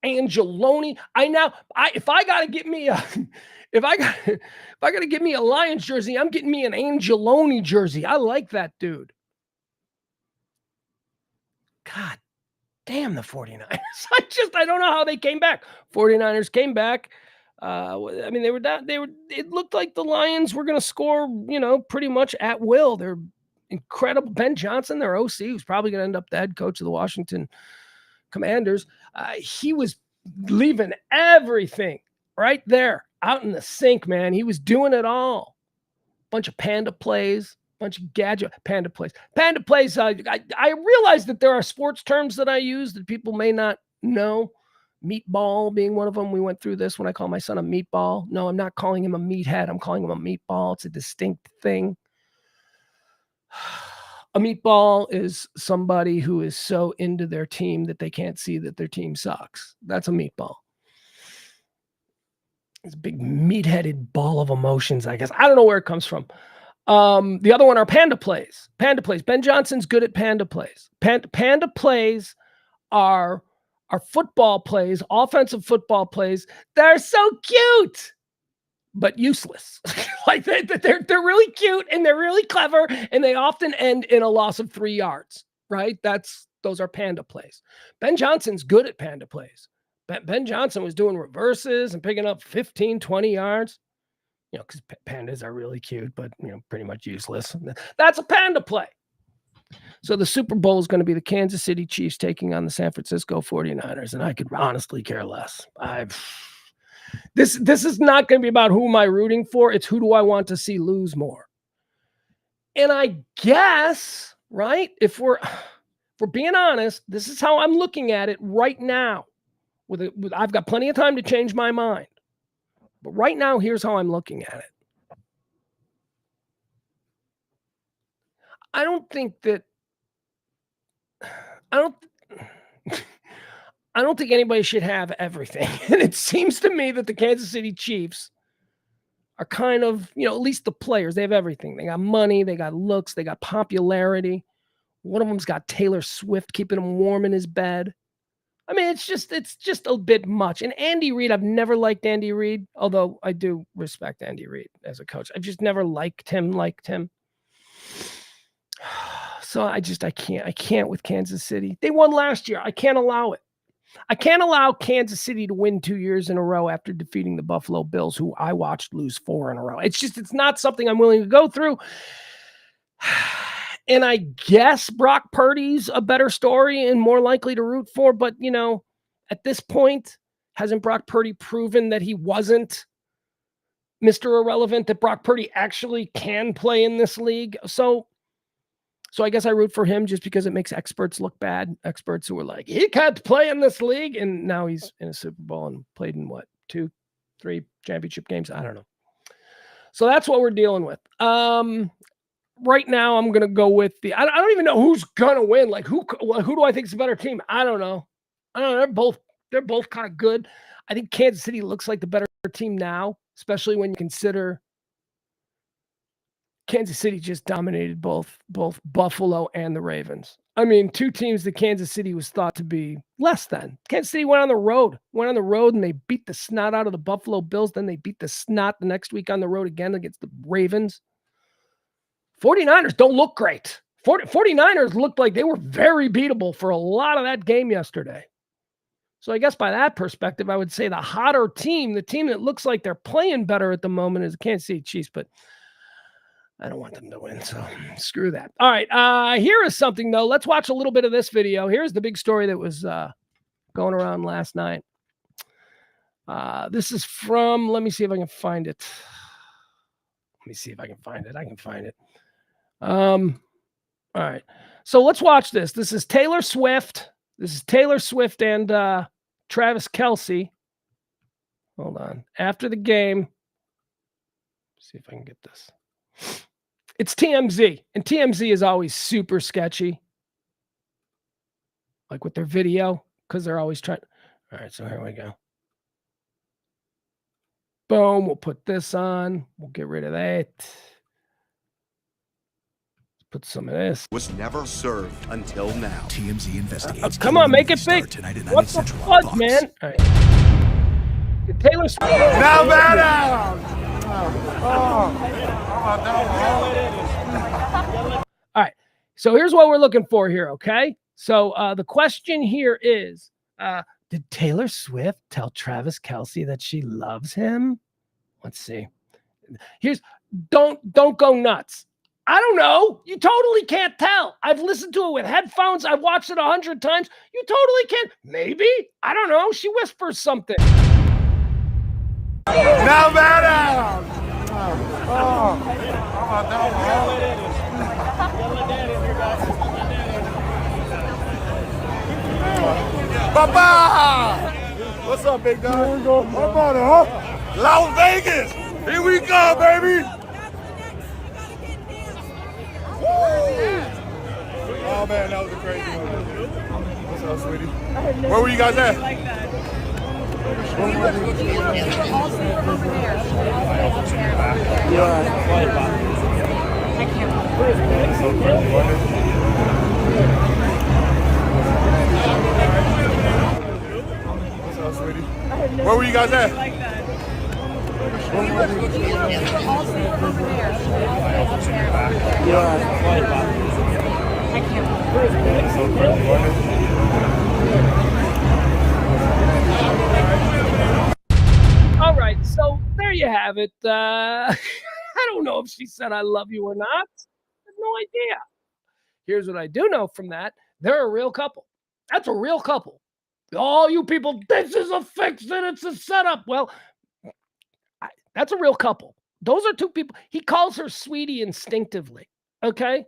Angeloni. If I gotta get me a Lions jersey, I'm getting me an Angeloni jersey. I like that dude. God damn the 49ers. I don't know how they came back. 49ers came back. They were down. It looked like the Lions were going to score, pretty much at will. They're incredible. Ben Johnson, their OC, who's probably going to end up the head coach of the Washington Commanders. He was leaving everything right there out in the sink, man. He was doing it all. Bunch of panda plays. Bunch of gadget panda plays. I realize that there are sports terms that I use that people may not know. Meatball being one of them. We went through this when I call my son a meatball. No, I'm not calling him a meathead. I'm calling him a meatball. It's a distinct thing. A meatball is somebody who is so into their team that they can't see that their team sucks. That's a meatball. It's a big meat-headed ball of emotions, I guess. I don't know where it comes from. The other one are panda plays. Ben Johnson's good at panda plays. Panda plays are are football plays, offensive football plays that are so cute, but useless. Like they're really cute and they're really clever, and they often end in a loss of 3 yards, right? Those are panda plays. Ben Johnson's good at panda plays. Ben Johnson was doing reverses and picking up 15, 20 yards. Because pandas are really cute, but, pretty much useless. That's a panda play. So the Super Bowl is going to be the Kansas City Chiefs taking on the San Francisco 49ers, and I could honestly care less. This is not going to be about who am I rooting for. It's who do I want to see lose more. And I guess, right, if we're being honest, this is how I'm looking at it right now. I've got plenty of time to change my mind. But right now, here's how I'm looking at it. I don't think anybody should have everything. And it seems to me that the Kansas City Chiefs are kind of, at least the players, they have everything. They got money, they got looks, they got popularity. One of them's got Taylor Swift keeping him warm in his bed. I mean, it's just a bit much. And Andy Reid, I've never liked Andy Reid, although I do respect Andy Reid as a coach. I've just never liked him. So I can't with Kansas City. They won last year. I can't allow it. I can't allow Kansas City to win 2 years in a row after defeating the Buffalo Bills, who I watched lose 4 in a row. It's not something I'm willing to go through. And I guess Brock Purdy's a better story and more likely to root for. But, at this point, hasn't Brock Purdy proven that he wasn't Mr. Irrelevant, that Brock Purdy actually can play in this league? So I guess I root for him just because it makes experts look bad. Experts who are like, he can't play in this league. And now he's in a Super Bowl and played in 2, 3 championship games. I don't know. So that's what we're dealing with. Right now, I'm going to go with I don't even know who's going to win. Like, who do I think is a better team? I don't know. They're both kind of good. I think Kansas City looks like the better team now, especially when you consider Kansas City just dominated both Buffalo and the Ravens. I mean, 2 teams that Kansas City was thought to be less than. Kansas City went on the road and they beat the snot out of the Buffalo Bills. Then they beat the snot the next week on the road again against the Ravens. 49ers don't look great. 49ers looked like they were very beatable for a lot of that game yesterday. So I guess by that perspective, I would say the hotter team, the team that looks like they're playing better at the moment, is the Kansas City Chiefs, but I don't want them to win, so screw that. All right, here is something, though. Let's watch a little bit of this video. Here's the big story that was going around last night. This is from, let me see if I can find it. I can find it. All right. So let's watch this. This is Taylor Swift. And Travis Kelce. Hold on. After the game. See if I can get this. It's TMZ. And TMZ is always super sketchy. Like with their video. Because they're always trying. All right. So here we go. Boom. We'll put this on. We'll get rid of that. Put some of this. Was never served until now. TMZ investigates. Come on, make it big. What the fuck, man? All right. Taylor Swift. Now that out. All right. So here's what we're looking for here, okay? So the question here is, did Taylor Swift tell Travis Kelce that she loves him? Let's see. Don't go nuts. I don't know. You totally can't tell. I've listened to it with headphones. I've watched it 100 times. You totally can't. Maybe. I don't know. She whispers something. Now that out. Papa! What's up, big dog? What about it, huh? Las Vegas! Here we go, baby! Oh man, that was a crazy one. What's up, sweetie? Where were you guys at? Where were you guys at? Like that. We were all sleeping over there. I can't. All right, so there you have it. I don't know if she said I love you or not. I have no idea. Here's what I do know from that. They're a real couple. That's a real couple. All you people, this is a fix and it's a setup. Well, that's a real couple. Those are two people. He calls her sweetie instinctively. Okay.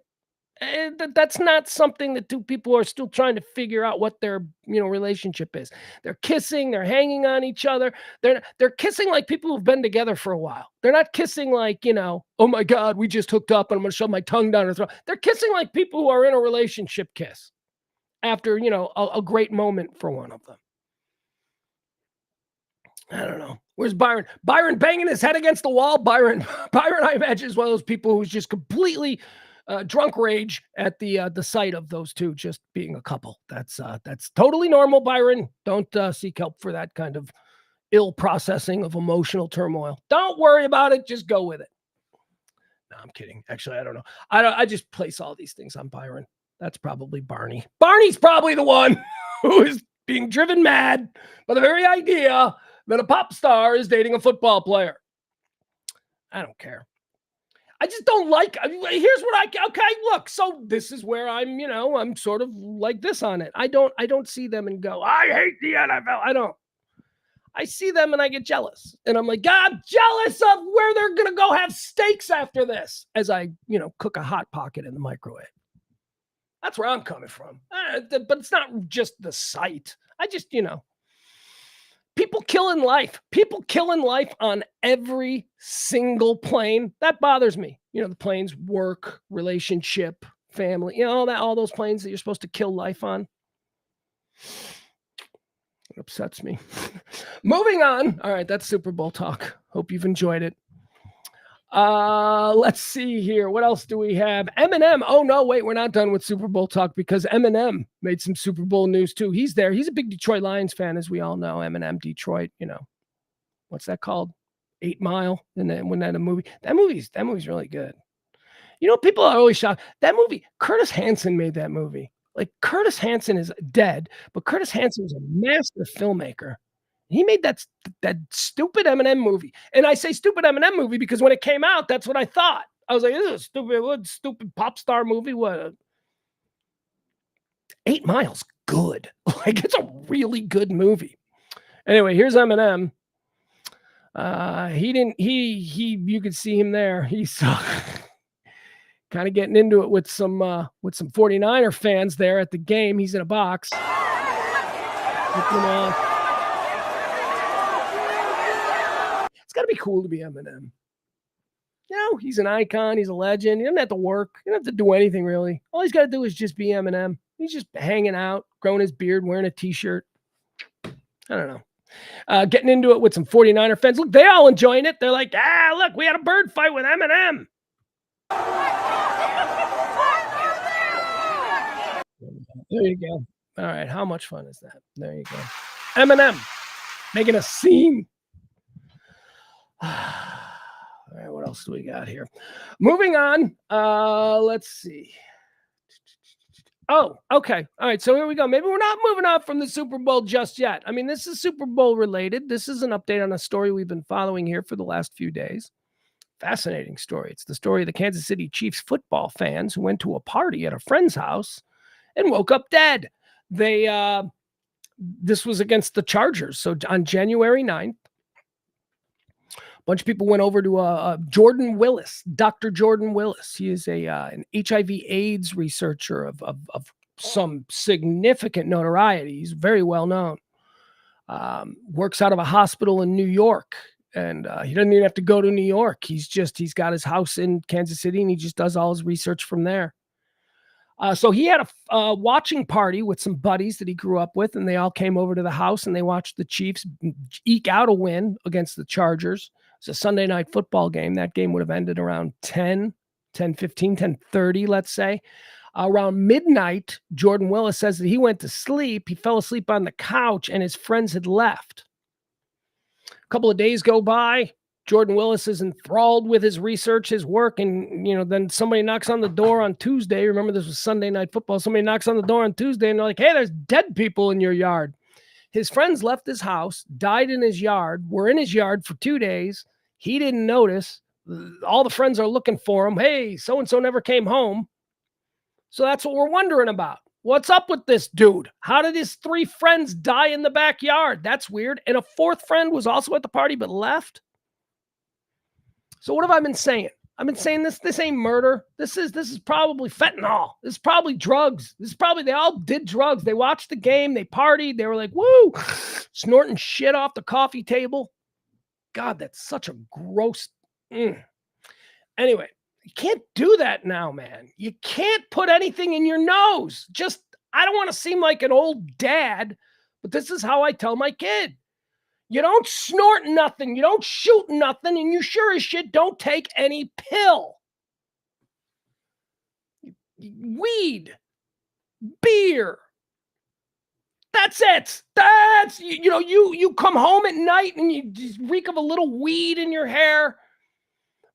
And that's not something that two people are still trying to figure out what their relationship is. They're kissing, they're hanging on each other. They're kissing like people who've been together for a while. They're not kissing like, oh my God, we just hooked up and I'm gonna shove my tongue down her throat. They're kissing like people who are in a relationship kiss after a great moment for one of them. I don't know. Where's Byron? Byron banging his head against the wall. Byron, I imagine, is one of those people who's just completely drunk rage at the sight of those two just being a couple. That's totally normal, Byron. Don't seek help for that kind of ill processing of emotional turmoil. Don't worry about it. Just go with it. No, I'm kidding. Actually, I don't know. I just place all these things on Byron. That's probably Barney. Barney's probably the one who is being driven mad by the very idea that a pop star is dating a football player. I don't care. I just don't like. Here's what okay, look. So this is where I'm sort of like this on it. I don't see them and go, I hate the NFL. I don't. I see them and I get jealous. And I'm like, God, jealous of where they're going to go have steaks after this as I, cook a Hot Pocket in the microwave. That's where I'm coming from. But it's not just the sight. I just, people killing life. People killing life on every single plane. That bothers me. The planes, work, relationship, family, all those planes that you're supposed to kill life on. It upsets me. Moving on. All right, that's Super Bowl talk. Hope you've enjoyed it. Let's see here. What else do we have? Eminem. Oh, no, wait, we're not done with Super Bowl talk because Eminem made some Super Bowl news too. He's there. He's a big Detroit Lions fan, as we all know. Eminem, Detroit, what's that called? 8 Mile. And then when that a movie, that movie's really good. People are always shocked. That movie, Curtis Hanson made that movie. Like Curtis Hanson is dead, but Curtis Hanson was a master filmmaker. He made that stupid Eminem movie. And I say stupid Eminem movie because when it came out, that's what I thought. I was like, this is a stupid pop star movie. What? 8 Miles, good. Like, it's a really good movie. Anyway, here's Eminem. You could see him there. He's kind of getting into it with some 49er fans there at the game. He's in a box. It's got to be cool to be Eminem. He's an icon. He's a legend. He doesn't have to work. He doesn't have to do anything, really. All he's got to do is just be Eminem. He's just hanging out, growing his beard, wearing a T-shirt. I don't know. Getting into it with some 49er fans. Look, they all enjoying it. They're like, look, we had a bird fight with Eminem. There you go. All right, how much fun is that? There you go. Eminem making a scene. All right, what else do we got here? Moving on. Let's see. Oh, okay. All right, so here we go. Maybe we're not moving on from the Super Bowl just yet. I mean, this is Super Bowl related. This is an update on a story we've been following here for the last few days. Fascinating story. It's the story of the Kansas City Chiefs football fans who went to a party at a friend's house and woke up dead. This was against the Chargers. So on January 9th, a bunch of people went over to Jordan Willis, Dr. Jordan Willis. He is an HIV/AIDS researcher of some significant notoriety. He's very well known. Works out of a hospital in New York. And he doesn't even have to go to New York. He's got his house in Kansas City and he just does all his research from there. So he had a watching party with some buddies that he grew up with, and they all came over to the house and they watched the Chiefs eke out a win against the Chargers. It's a Sunday night football game. That game would have ended around 10:15, 10:30, let's say. Around midnight, Jordan Willis says that he went to sleep. He fell asleep on the couch and his friends had left. A couple of days go by. Jordan Willis is enthralled with his research, his work, and then somebody knocks on the door on Tuesday. Remember, this was Sunday Night Football. Somebody knocks on the door on Tuesday, and they're like, "Hey, there's dead people in your yard." His friends left his house, died in his yard, were in his yard for 2 days. He didn't notice. All the friends are looking for him. Hey, so-and-so never came home. So that's what we're wondering about. What's up with this dude? How did his 3 friends die in the backyard? That's weird. And a 4th friend was also at the party but left. So what have I been saying? I've been saying this ain't murder. This is probably fentanyl. This is probably drugs. This is probably, they all did drugs. They watched the game. They partied. They were like, woo, snorting shit off the coffee table. God, that's such a gross. Anyway, you can't do that now, man. You can't put anything in your nose. Just, I don't want to seem like an old dad, but this is how I tell my kid. You don't snort nothing. You don't shoot nothing. And you sure as shit don't take any pill. Weed. Beer. That's it. That's, you come home at night and you just reek of a little weed in your hair.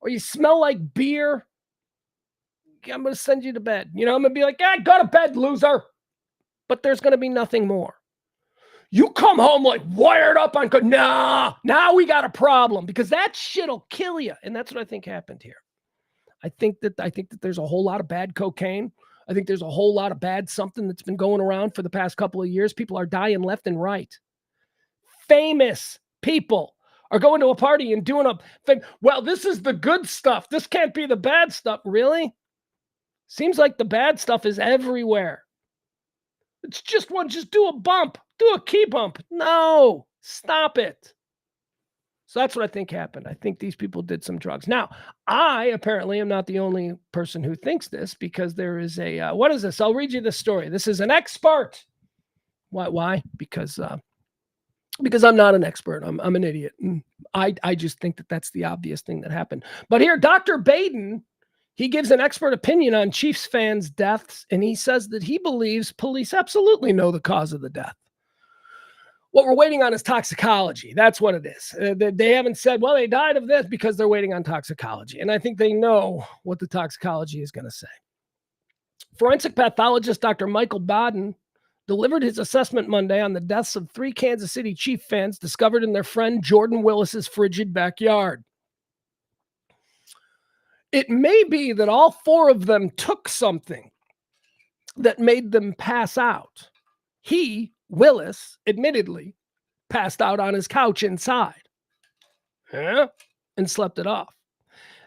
Or you smell like beer. I'm going to send you to bed. I'm going to be like, go to bed, loser. But there's going to be nothing more. You come home like wired up on, nah, now we got a problem, because that shit'll kill you. And that's what I think happened here. I think that there's a whole lot of bad cocaine. I think there's a whole lot of bad something that's been going around for the past couple of years. People are dying left and right. Famous people are going to a party and doing a thing. Well, this is the good stuff. This can't be the bad stuff. Really? Seems like the bad stuff is everywhere. It's just do a bump. Do a key bump. No, stop it. So that's what I think happened. I think these people did some drugs. Now, I apparently am not the only person who thinks this, because there is a, what is this? I'll read you the story. This is an expert. Why? Because I'm not an expert. I'm an idiot. And I just think that that's the obvious thing that happened. But here, Dr. Baden, he gives an expert opinion on Chiefs fans' deaths, and he says that he believes police absolutely know the cause of the death. What we're waiting on is toxicology. That's what it is. They haven't said, well, they died of this, because they're waiting on toxicology. And I think they know what the toxicology is going to say. Forensic pathologist Dr. Michael Baden delivered his assessment Monday on the deaths of 3 Kansas City Chief fans discovered in their friend Jordan Willis's frigid backyard. It may be that all 4 of them took something that made them pass out. Willis, admittedly, passed out on his couch inside. And slept it off.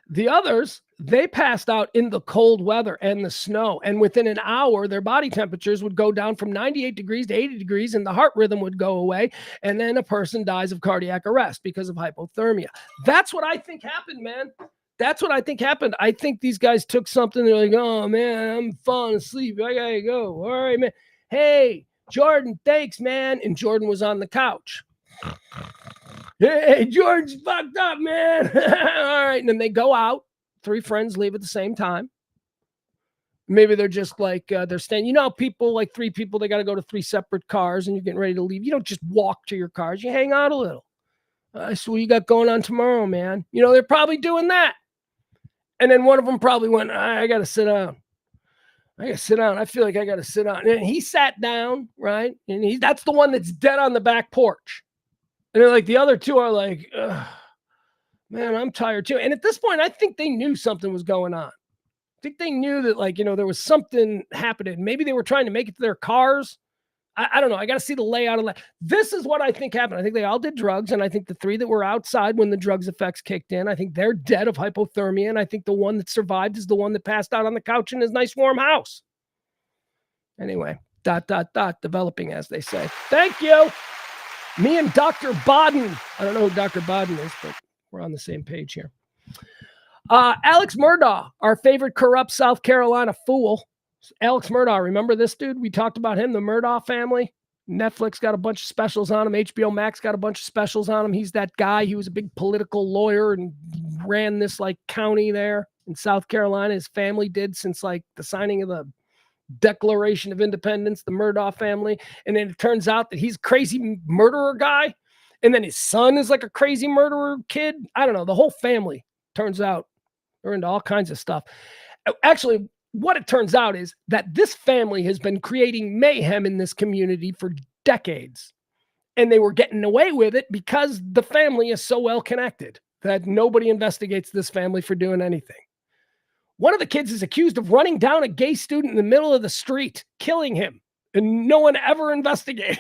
The others, they passed out in the cold weather and the snow. And within an hour, their body temperatures would go down from 98 degrees to 80 degrees, and the heart rhythm would go away. And then a person dies of cardiac arrest because of hypothermia. That's what I think happened, man. That's what I think happened. I think these guys took something. They're like, oh, man, I'm falling asleep. I got to go. All right, man. Hey, Jordan, thanks, man. And Jordan was on the couch. Hey, Jordan's fucked up, man. All right. And then they go out. 3 friends leave at the same time. Maybe they're just like, they're staying. People, like 3 people, they got to go to 3 separate cars, and you're getting ready to leave. You don't just walk to your cars. You hang out a little. So what you got going on tomorrow, man? They're probably doing that. And then one of them probably went, I got to sit down. I feel like I got to sit down. And he sat down, right? And that's the one that's dead on the back porch. And they're like, the other 2 are like, man, I'm tired too. And at this point, I think they knew something was going on. I think they knew that, there was something happening. Maybe they were trying to make it to their cars. I don't know. I got to see the layout of that. This is what I think happened. I think they all did drugs. And I think the 3 that were outside when the drugs effects kicked in, I think they're dead of hypothermia. And I think the one that survived is the one that passed out on the couch in his nice warm house. Anyway, ... developing, as they say. Thank you. Me and Dr. Baden. I don't know who Dr. Baden is, but we're on the same page here. Alex Murdaugh, our favorite corrupt South Carolina fool. Alex Murdaugh, remember this dude? We talked about him, the Murdaugh family. Netflix got a bunch of specials on him. HBO Max got a bunch of specials on him. He's that guy. He was a big political lawyer and ran this county there in South Carolina. His family did since the signing of the Declaration of Independence, the Murdaugh family. And then it turns out that he's a crazy murderer guy. And then his son is like a crazy murderer kid. I don't know. The whole family, turns out, they're into all kinds of stuff. Actually, what it turns out is that this family has been creating mayhem in this community for decades. And they were getting away with it because the family is so well connected that nobody investigates this family for doing anything. One of the kids is accused of running down a gay student in the middle of the street, killing him, and no one ever investigated.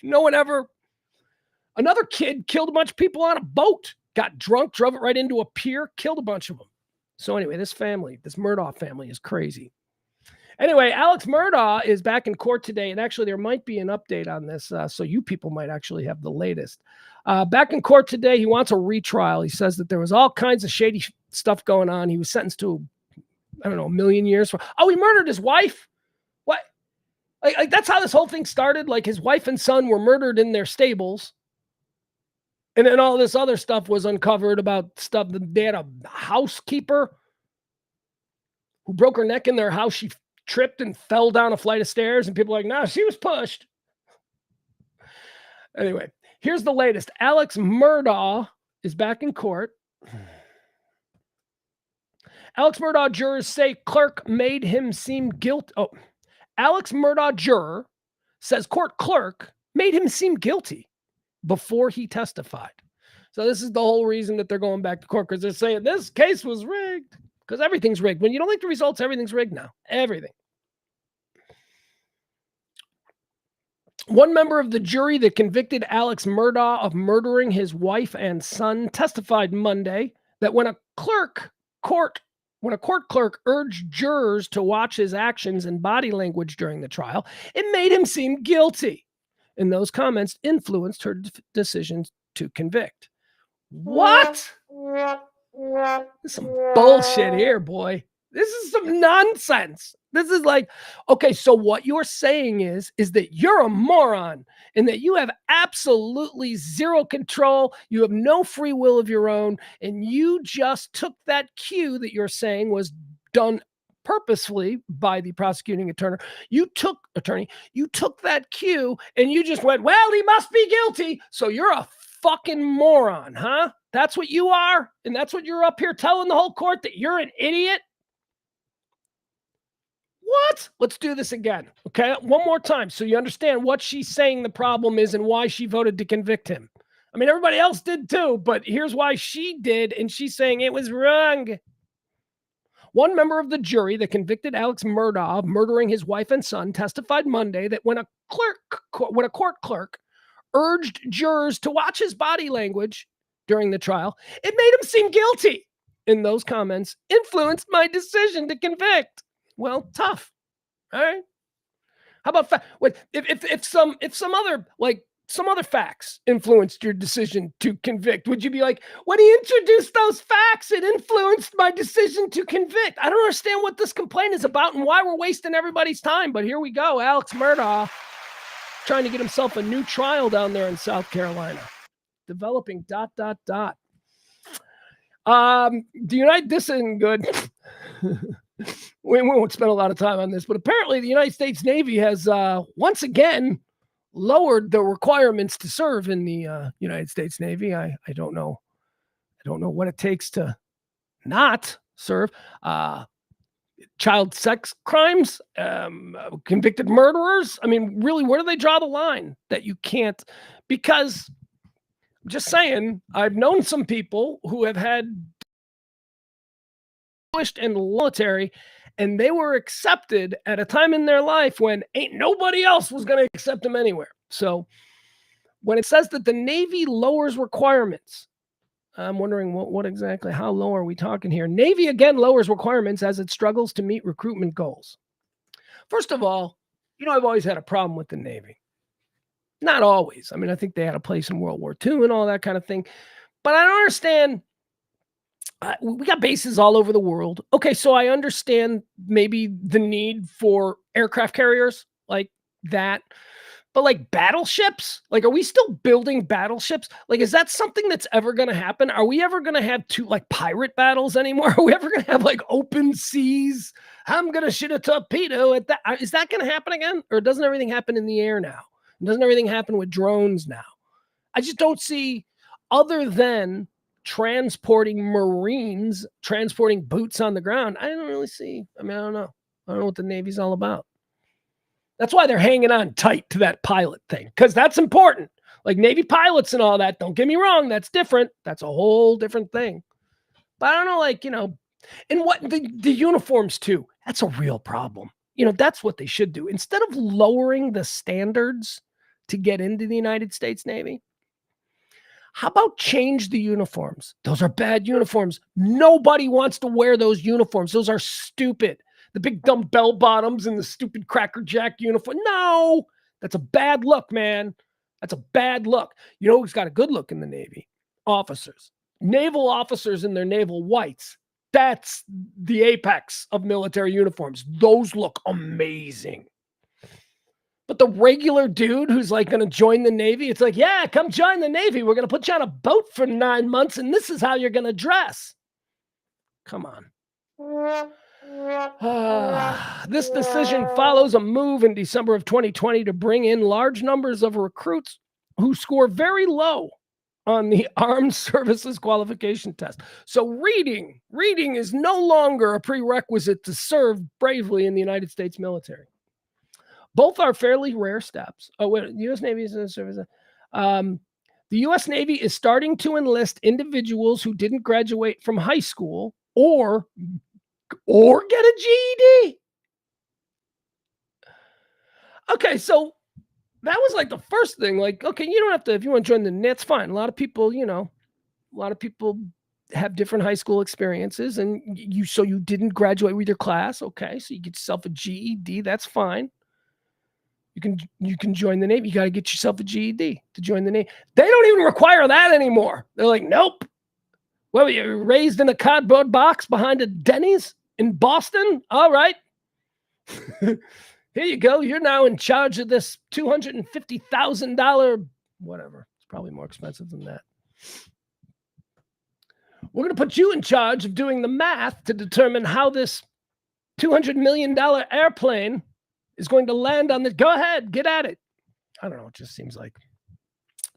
No one ever. Another kid killed a bunch of people on a boat, got drunk, drove it right into a pier, killed a bunch of them. So anyway, this Murdaugh family is crazy. Anyway, Alex Murdaugh is back in court today, and actually there might be an update on this, so you people might actually have the latest. Back in court today, he wants a retrial. He says that there was all kinds of shady stuff going on. He was sentenced to, I don't know, 1 million years. He murdered his wife? What? Like that's how this whole thing started? Like his wife and son were murdered in their stables. And then all this other stuff was uncovered about stuff. They had a housekeeper who broke her neck in their house. She tripped and fell down a flight of stairs, and people are like, no, she was pushed. Anyway, here's the latest. Alex Murdaugh is back in court. Alex Murdaugh jurors say clerk made him seem guilty. Oh, Alex Murdaugh juror says court clerk made him seem guilty before he testified. So this is the whole reason that they're going back to court, because they're saying this case was rigged, because everything's rigged. When you don't like the results, everything's rigged now. Everything. One member of the jury that convicted Alex Murdaugh of murdering his wife and son testified Monday that when a court clerk urged jurors to watch his actions and body language during the trial, it made him seem guilty. And those comments influenced her decision to convict. What? There's some bullshit here, boy. This is some nonsense. This is like, okay, so what you're saying is that you're a moron and that you have absolutely zero control. You have no free will of your own. And you just took that cue that you're saying was done purposefully by the prosecuting attorney. You took that cue and you just went, well, he must be guilty. So you're a fucking moron, huh? That's what you are. And that's what you're up here telling the whole court, that you're an idiot. What? Let's do this again. Okay. One more time. So you understand what she's saying the problem is and why she voted to convict him. I mean, everybody else did too, but here's why she did. And she's saying it was wrong. One member of the jury that convicted Alex Murdaugh of murdering his wife and son testified Monday that when a court clerk urged jurors to watch his body language during the trial, it made him seem guilty. And those comments influenced my decision to convict. Well, tough. All right. How about if some other facts influenced your decision to convict, would you be like, when he introduced those facts, it influenced my decision to convict? I don't understand what this complaint is about and why we're wasting everybody's time. But here we go. Alex Murdaugh trying to get himself a new trial down there in South Carolina. Developing ... This isn't good. We won't spend a lot of time on this, but apparently the United States Navy has once again lowered the requirements to serve in the United States Navy. I don't know what it takes to not serve. Child sex crimes, convicted murderers. I mean, really, where do they draw the line that you can't? Because I'm just saying, I've known some people who have had in military, and they were accepted at a time in their life when ain't nobody else was going to accept them anywhere. So when it says that the Navy lowers requirements, I'm wondering what exactly, how low are we talking here? Navy again lowers requirements as it struggles to meet recruitment goals. First of all, I've always had a problem with the Navy. Not always. I mean, I think they had a place in World War II and all that kind of thing. But I don't understand. We got bases all over the world. Okay, so I understand maybe the need for aircraft carriers like that. But like battleships, like, are we still building battleships? Like, is that something that's ever going to happen? Are we ever going to have pirate battles anymore? Are we ever going to have open seas? I'm going to shoot a torpedo at that. Is that going to happen again? Or doesn't everything happen in the air now? Doesn't everything happen with drones now? I just don't see, other than transporting Marines, transporting boots on the ground. I don't really see. I mean, I don't know. I don't know what the Navy's all about. That's why they're hanging on tight to that pilot thing, because that's important. Like Navy pilots and all that, don't get me wrong, that's different. That's a whole different thing. But I don't know, like, and what the uniforms too, that's a real problem. That's what they should do. Instead of lowering the standards to get into the United States Navy, how about change the uniforms? Those are bad uniforms. Nobody wants to wear those uniforms. Those are stupid. The big dumb bell bottoms and the stupid Cracker Jack uniform. No, that's a bad look, man. That's a bad look. You know who's got a good look in the Navy? Officers. Naval officers in their naval whites. That's the apex of military uniforms. Those look amazing. But the regular dude who's like going to join the Navy, it's like, yeah, come join the Navy. We're going to put you on a boat for 9 months, and this is how you're going to dress. Come on. This decision follows a move in December of 2020 to bring in large numbers of recruits who score very low on the Armed Services Qualification Test. So reading is no longer a prerequisite to serve bravely in the United States military. Both are fairly rare steps. The U.S. Navy is in the service. The U.S. Navy is starting to enlist individuals who didn't graduate from high school or get a GED. Okay, so that was like the first thing. Like, okay, you don't have to, if you want to join the Navy, that's fine. A lot of people have different high school experiences, and you didn't graduate with your class. Okay, so you get yourself a GED. That's fine. You can join the Navy. You got to get yourself a GED to join the Navy. They don't even require that anymore. They're like, nope. Well, you were raised in a cardboard box behind a Denny's in Boston? All right. Here you go. You're now in charge of this $250,000, whatever. It's probably more expensive than that. We're going to put you in charge of doing the math to determine how this $200 million airplane is going to land on this. Go ahead, get at it. I don't know. It just seems like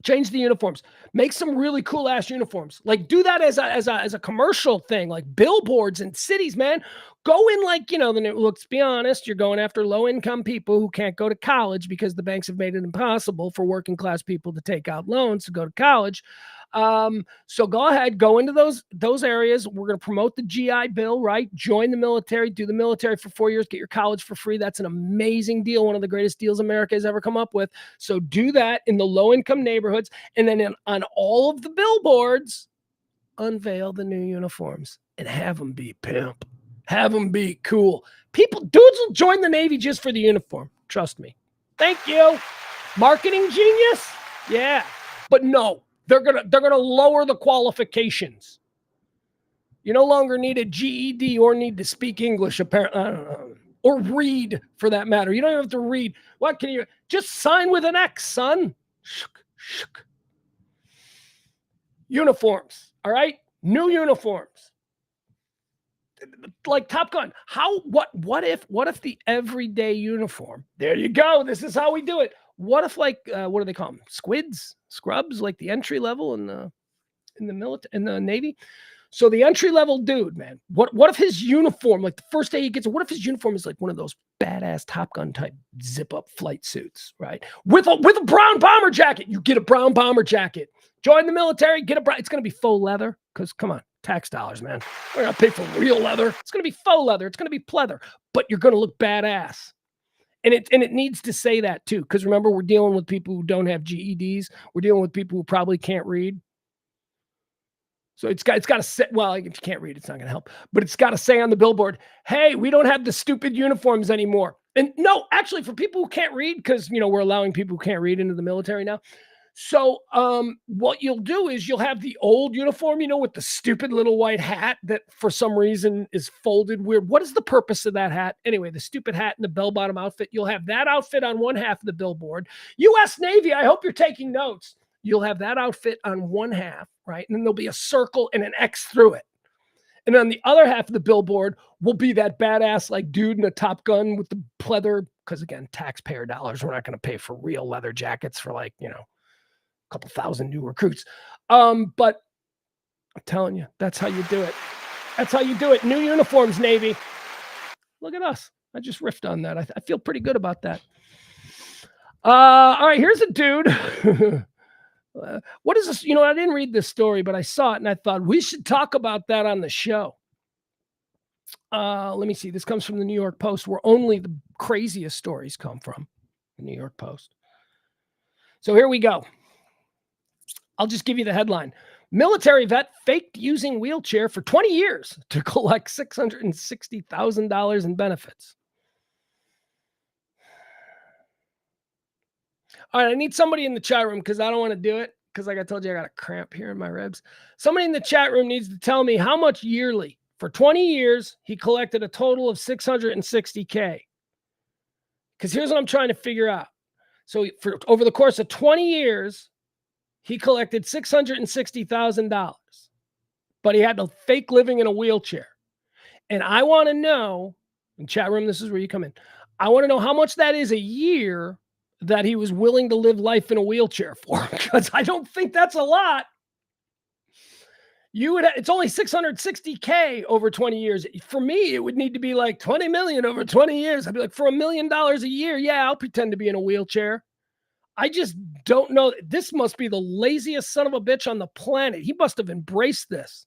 change the uniforms. Make some really cool ass uniforms. Like do that as a commercial thing, like billboards in cities, man. Go in like, let's be honest, you're going after low income people who can't go to college because the banks have made it impossible for working class people to take out loans to go to college. So go ahead, go into those areas. We're going to promote the GI Bill, right? Join the military, do the military for 4 years, get your college for free. That's an amazing deal. One of the greatest deals America has ever come up with. So do that in the low income neighborhoods. And then on all of the billboards, unveil the new uniforms and have them be pimp. Have them be cool. Dudes will join the Navy just for the uniform. Trust me. Thank you. Marketing genius? Yeah. But no. They're gonna lower the qualifications. You no longer need a GED or need to speak English, apparently. I don't know. Or read, for that matter. You don't even have to read. What can you just sign with an X, son? Shook. Uniforms, all right? New uniforms. Like Top Gun. What if the everyday uniform? There you go. This is how we do it. What if what do they call them? Scrubs, like the entry level in the military, in the Navy. So the entry level dude, man, what if his uniform, like the first day he gets it, what if his uniform is like one of those badass Top Gun type zip up flight suits, right? With a brown bomber jacket. You get a brown bomber jacket. Join the military, it's going to be faux leather, because come on, tax dollars, man. We're going to pay for real leather. It's going to be faux leather. It's going to be pleather, but you're going to look badass. And it needs to say that too, because remember, we're dealing with people who don't have GEDs. We're dealing with people who probably can't read. So it's got to say, well, if you can't read, it's not going to help. But it's got to say on the billboard, hey, we don't have the stupid uniforms anymore. And no, actually, for people who can't read, because we're allowing people who can't read into the military now. So what you'll do is you'll have the old uniform, with the stupid little white hat that for some reason is folded weird. What is the purpose of that hat? Anyway, the stupid hat and the bell-bottom outfit. You'll have that outfit on one half of the billboard. U.S. Navy, I hope you're taking notes. You'll have that outfit on one half, right? And then there'll be a circle and an X through it. And on the other half of the billboard will be that badass like dude in a Top Gun with the pleather, because again, taxpayer dollars. We're not going to pay for real leather jackets for couple thousand new recruits. But I'm telling you, that's how you do it. That's how you do it. New uniforms, Navy. Look at us. I just riffed on that. I feel pretty good about that. All right, here's a dude. What is this? I didn't read this story, but I saw it and I thought we should talk about that on the show. Let me see. This comes from the New York Post, where only the craziest stories come from. The New York Post. So here we go. I'll just give you the headline. Military vet faked using wheelchair for 20 years to collect $660,000 in benefits. All right, I need somebody in the chat room because I don't want to do it because like I told you, I got a cramp here in my ribs. Somebody in the chat room needs to tell me how much yearly. For 20 years, he collected a total of $660K. Because here's what I'm trying to figure out. So over the course of 20 years, he collected $660,000, but he had to fake living in a wheelchair. And I want to know, in chat room, this is where you come in. I want to know how much that is a year that he was willing to live life in a wheelchair for, because I don't think that's a lot. It's only $660K over 20 years. For me, it would need to be like 20 million over 20 years. I'd be like, for $1 million a year, yeah, I'll pretend to be in a wheelchair. I just don't know. This must be the laziest son of a bitch on the planet. He must have embraced this.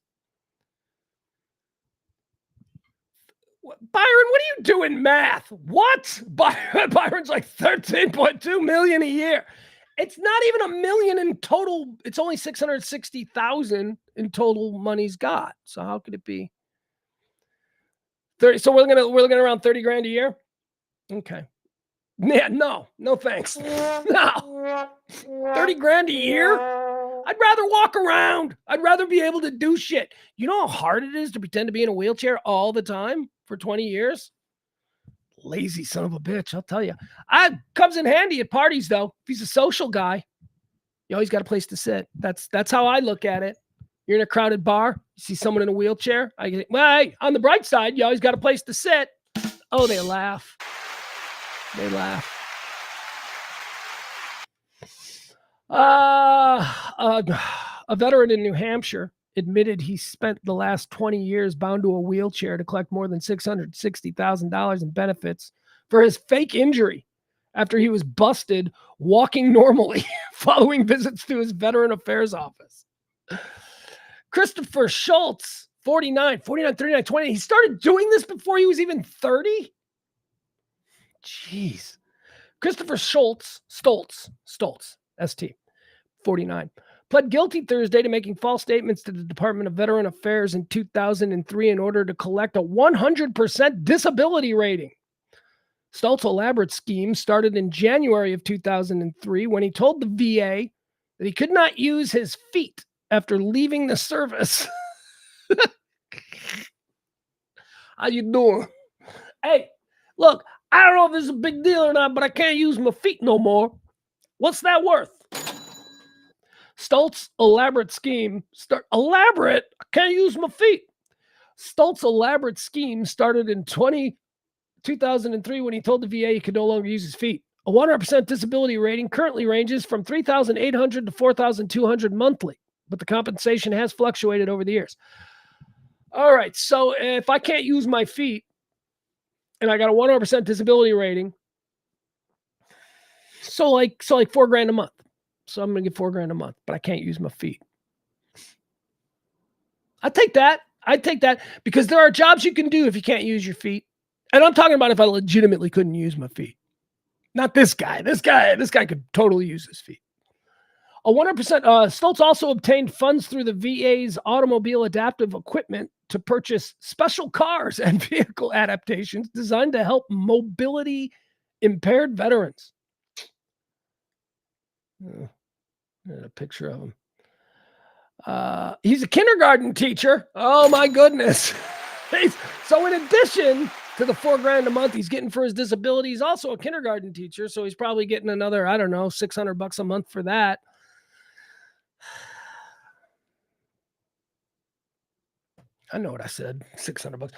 Byron, what are you doing math? What? Byron's like 13.2 million a year. It's not even $1 million in total. It's only 660,000 in total money's got. So how could it be 30? So we're looking around 30 grand a year. Okay. Yeah, no thanks. No. 30 grand a year? I'd rather walk around. I'd rather be able to do shit. You know how hard it is to pretend to be in a wheelchair all the time for 20 years? Lazy son of a bitch, I'll tell you. Comes in handy at parties, though. If he's a social guy, you always got a place to sit. That's how I look at it. You're in a crowded bar, you see someone in a wheelchair. Hey, on the bright side, you always got a place to sit. Oh, they laugh. They laugh. A veteran in New Hampshire admitted he spent the last 20 years bound to a wheelchair to collect more than $660,000 in benefits for his fake injury after he was busted walking normally following visits to his Veteran Affairs office. Christopher Schultz, 39, 39, 20. He started doing this before he was even 30? Jeez. Christopher Stoltz, ST, 49, pled guilty Thursday to making false statements to the Department of Veteran Affairs in 2003 in order to collect a 100% disability rating. Stoltz's elaborate scheme started in January of 2003 when he told the VA that he could not use his feet after leaving the service. How you doing? Hey, look, I don't know if this is a big deal or not, but I can't use my feet no more. What's that worth? Stoltz's elaborate scheme elaborate? I can't use my feet. Stoltz's elaborate scheme started in 2003 when he told the VA he could no longer use his feet. A 100% disability rating currently ranges from $3,800 to $4,200 monthly, but the compensation has fluctuated over the years. All right, so if I can't use my feet and I got a 100% disability rating, so like $4,000 a month. So I'm going to get $4,000 a month, but I can't use my feet. I take that. Because there are jobs you can do if you can't use your feet. And I'm talking about if I legitimately couldn't use my feet. Not this guy. This guy could totally use his feet. A 100%. Stoltz also obtained funds through the VA's automobile adaptive equipment to purchase special cars and vehicle adaptations designed to help mobility impaired veterans. A picture of him. He's a kindergarten teacher. Oh my goodness. So in addition to the $4,000 a month he's getting for his disability, he's also a kindergarten teacher. So he's probably getting another, I don't know, $600 a month for that. I know what I said. $600.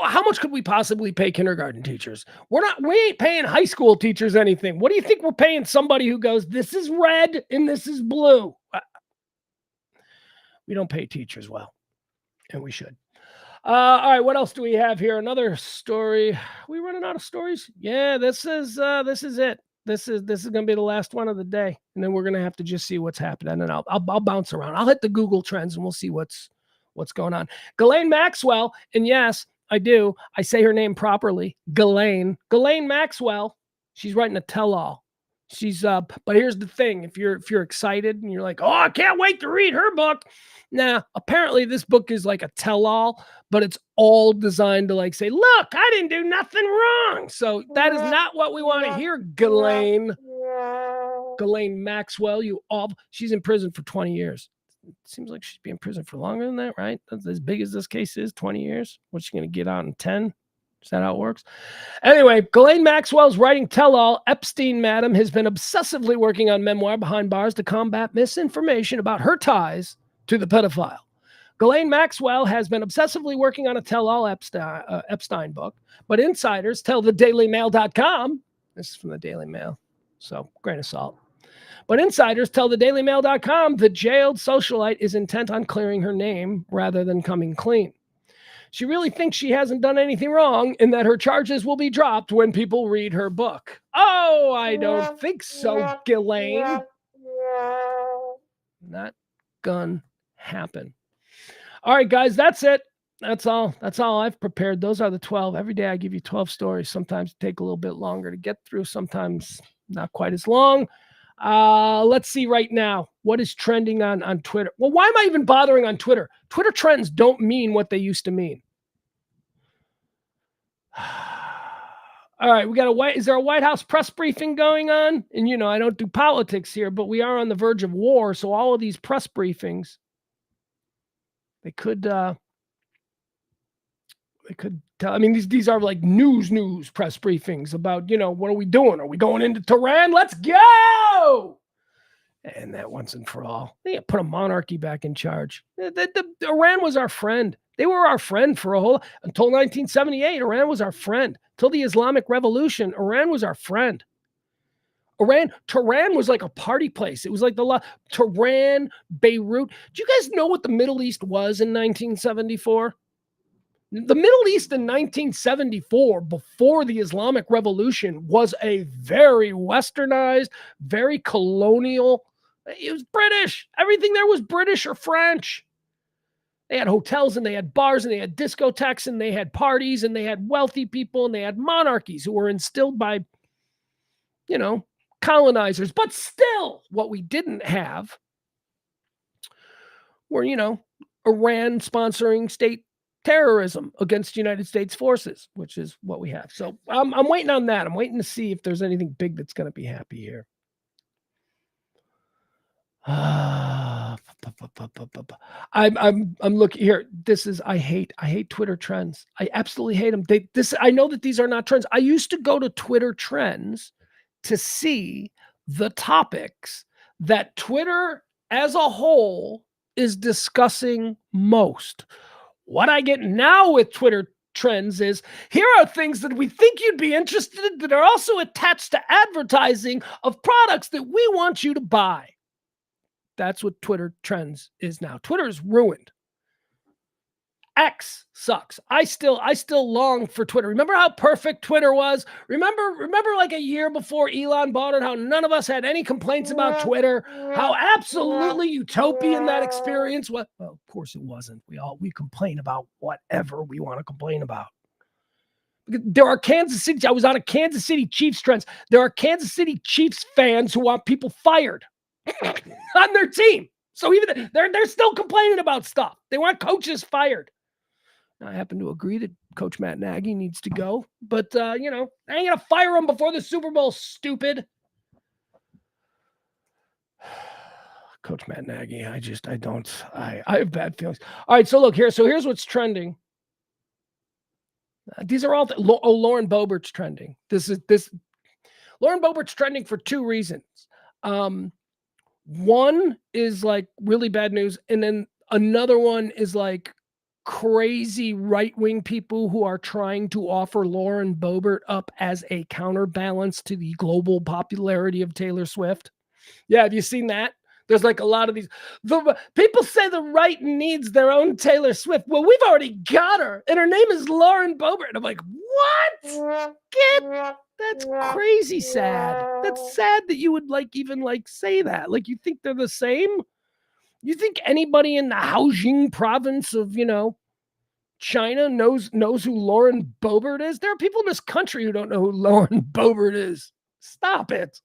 How much could we possibly pay kindergarten teachers? We ain't paying high school teachers anything. What do you think we're paying somebody who goes, this is red and this is blue? We don't pay teachers well, and we should. All right, what else do we have here? Another story. Are we running out of stories? Yeah, this is it. This is gonna be the last one of the day, and then we're gonna have to just see what's happening, and I'll bounce around. I'll hit the Google Trends, and we'll see what's going on. Ghislaine Maxwell, and yes, I do. I say her name properly. Ghislaine Maxwell. She's writing a tell-all. She's but here's the thing: if you're excited and you're like, oh, I can't wait to read her book. Nah, apparently this book is like a tell-all, but it's all designed to like say, look, I didn't do nothing wrong. So that is not what we want to hear, Ghislaine Maxwell. She's in prison for 20 years. It seems like she's been in prison for longer than that, right? That's as big as this case is, 20 years. What's she going to get out in 10? Is that how it works? Anyway, Ghislaine Maxwell's writing tell-all, Epstein Madam, has been obsessively working on memoir behind bars to combat misinformation about her ties to the pedophile. Ghislaine Maxwell has been obsessively working on a tell-all Epstein book, but insiders tell the DailyMail.com, this is from the Daily Mail, so grain of salt, but insiders tell the DailyMail.com the jailed socialite is intent on clearing her name rather than coming clean. She really thinks she hasn't done anything wrong and that her charges will be dropped when people read her book. Oh, I don't think so, Ghislaine. Not gonna happen. All right, guys, that's it. That's all I've prepared. Those are the 12. Every day I give you 12 stories. Sometimes take a little bit longer to get through. Sometimes not quite as long. Let's see right now. What is trending on Twitter? Well, why am I even bothering on Twitter? Twitter trends don't mean what they used to mean. All right, is there a White House press briefing going on? And I don't do politics here, but we are on the verge of war. So all of these press briefings, they could tell. I mean, these are like news press briefings about, what are we doing? Are we going into Tehran? Let's go! And that once and for all, they put a monarchy back in charge. Iran was our friend. They were our friend until 1978. Iran was our friend. Till the Islamic Revolution, Iran was our friend. Tehran was like a party place. It was like Tehran, Beirut. Do you guys know what the Middle East was in 1974? The Middle East in 1974, before the Islamic Revolution, was a very westernized, very colonial. It was British. Everything there was British or French. They had hotels and they had bars and they had discotheques and they had parties and they had wealthy people and they had monarchies who were instilled by, colonizers. But still, what we didn't have were, Iran sponsoring state terrorism against United States forces, which is what we have. So I'm waiting on that. I'm waiting to see if there's anything big that's going to be happy here. I'm looking here. I hate Twitter trends. I absolutely hate them. I know that these are not trends. I used to go to Twitter trends to see the topics that Twitter as a whole is discussing most. What I get now with Twitter trends is, here are things that we think you'd be interested in that are also attached to advertising of products that we want you to buy. That's what Twitter trends is now. Twitter is ruined. X sucks. I still long for Twitter. Remember how perfect Twitter was? Remember like a year before Elon bought it, how none of us had any complaints about Twitter, how absolutely utopian that experience was? Well, of course it wasn't. We complain about whatever we want to complain about. There are I was on a Kansas City Chiefs trends. There are Kansas City Chiefs fans who want people fired on their team. So even they're still complaining about stuff. They want coaches fired. I happen to agree that Coach Matt Nagy needs to go, but I ain't gonna fire him before the Super Bowl, stupid. Coach Matt Nagy, I have bad feelings. All right, so look here. So here's what's trending. These are all Lauren Boebert's trending. Lauren Boebert's trending for two reasons. One is like really bad news, and then another one is like crazy right-wing people who are trying to offer Lauren Boebert up as a counterbalance to the global popularity of Taylor Swift. Yeah, have you seen that? There's like a lot of these. The people say the right needs their own Taylor Swift. Well, we've already got her, and her name is Lauren Boebert. And I'm like, what? That's crazy sad. That's sad that you would even say that. Like, you think they're the same? You think anybody in the Haojing province of, China knows who Lauren Boebert is? There are people in this country who don't know who Lauren Boebert is. Stop it.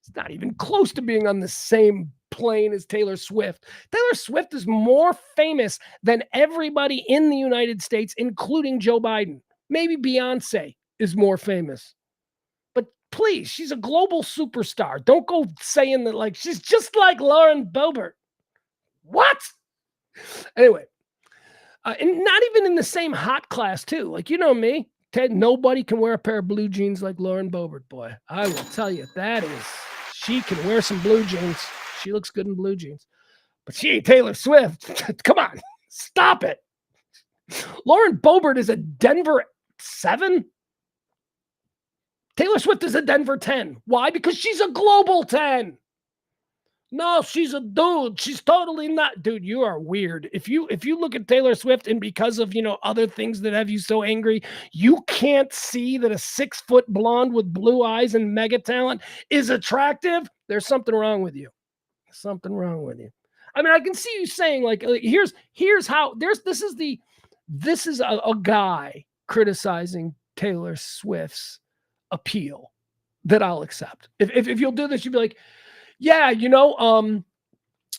It's not even close to being on the same plane as Taylor Swift. Taylor Swift is more famous than everybody in the United States, including Joe Biden. Maybe Beyonce is more famous. But please, she's a global superstar. Don't go saying that she's just like Lauren Boebert. What? Anyway, and not even in the same hot class, too. Like, you know me, Ted, nobody can wear a pair of blue jeans like Lauren Boebert, boy. I will tell you, she can wear some blue jeans. She looks good in blue jeans. But she ain't Taylor Swift. Come on, stop it. Lauren Boebert is a Denver 7. Taylor Swift is a Denver 10. Why? Because she's a global 10. No, she's a dude. She's totally not. Dude, you are weird. If you look at Taylor Swift and because of, other things that have you so angry, you can't see that a 6-foot blonde with blue eyes and mega talent is attractive, there's something wrong with you. Something wrong with you. I mean, I can see you saying here's how this is a guy criticizing Taylor Swift's appeal that I'll accept. If you'll do this, you'll be like, yeah,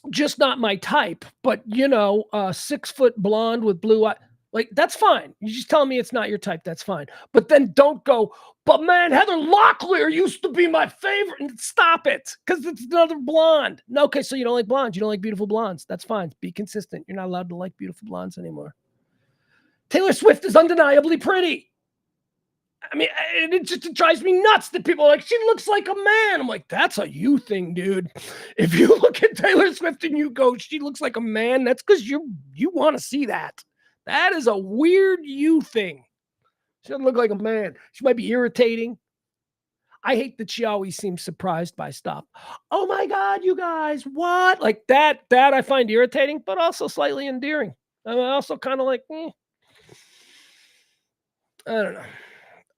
just not my type, but 6-foot blonde with blue eyes. Like, that's fine. You just tell me it's not your type. That's fine. But then don't go, but man, Heather Locklear used to be my favorite. And stop it. Because it's another blonde. No, okay, so you don't like blondes. You don't like beautiful blondes. That's fine. Be consistent. You're not allowed to like beautiful blondes anymore. Taylor Swift is undeniably pretty. I mean, it drives me nuts that people are like, she looks like a man. I'm like, that's a you thing, dude. If you look at Taylor Swift and you go, she looks like a man, that's because you want to see that. That is a weird you thing. She doesn't look like a man. She might be irritating. I hate that she always seems surprised by stuff. Oh my God, you guys, what? Like that I find irritating, but also slightly endearing. I'm also kind of like, I don't know.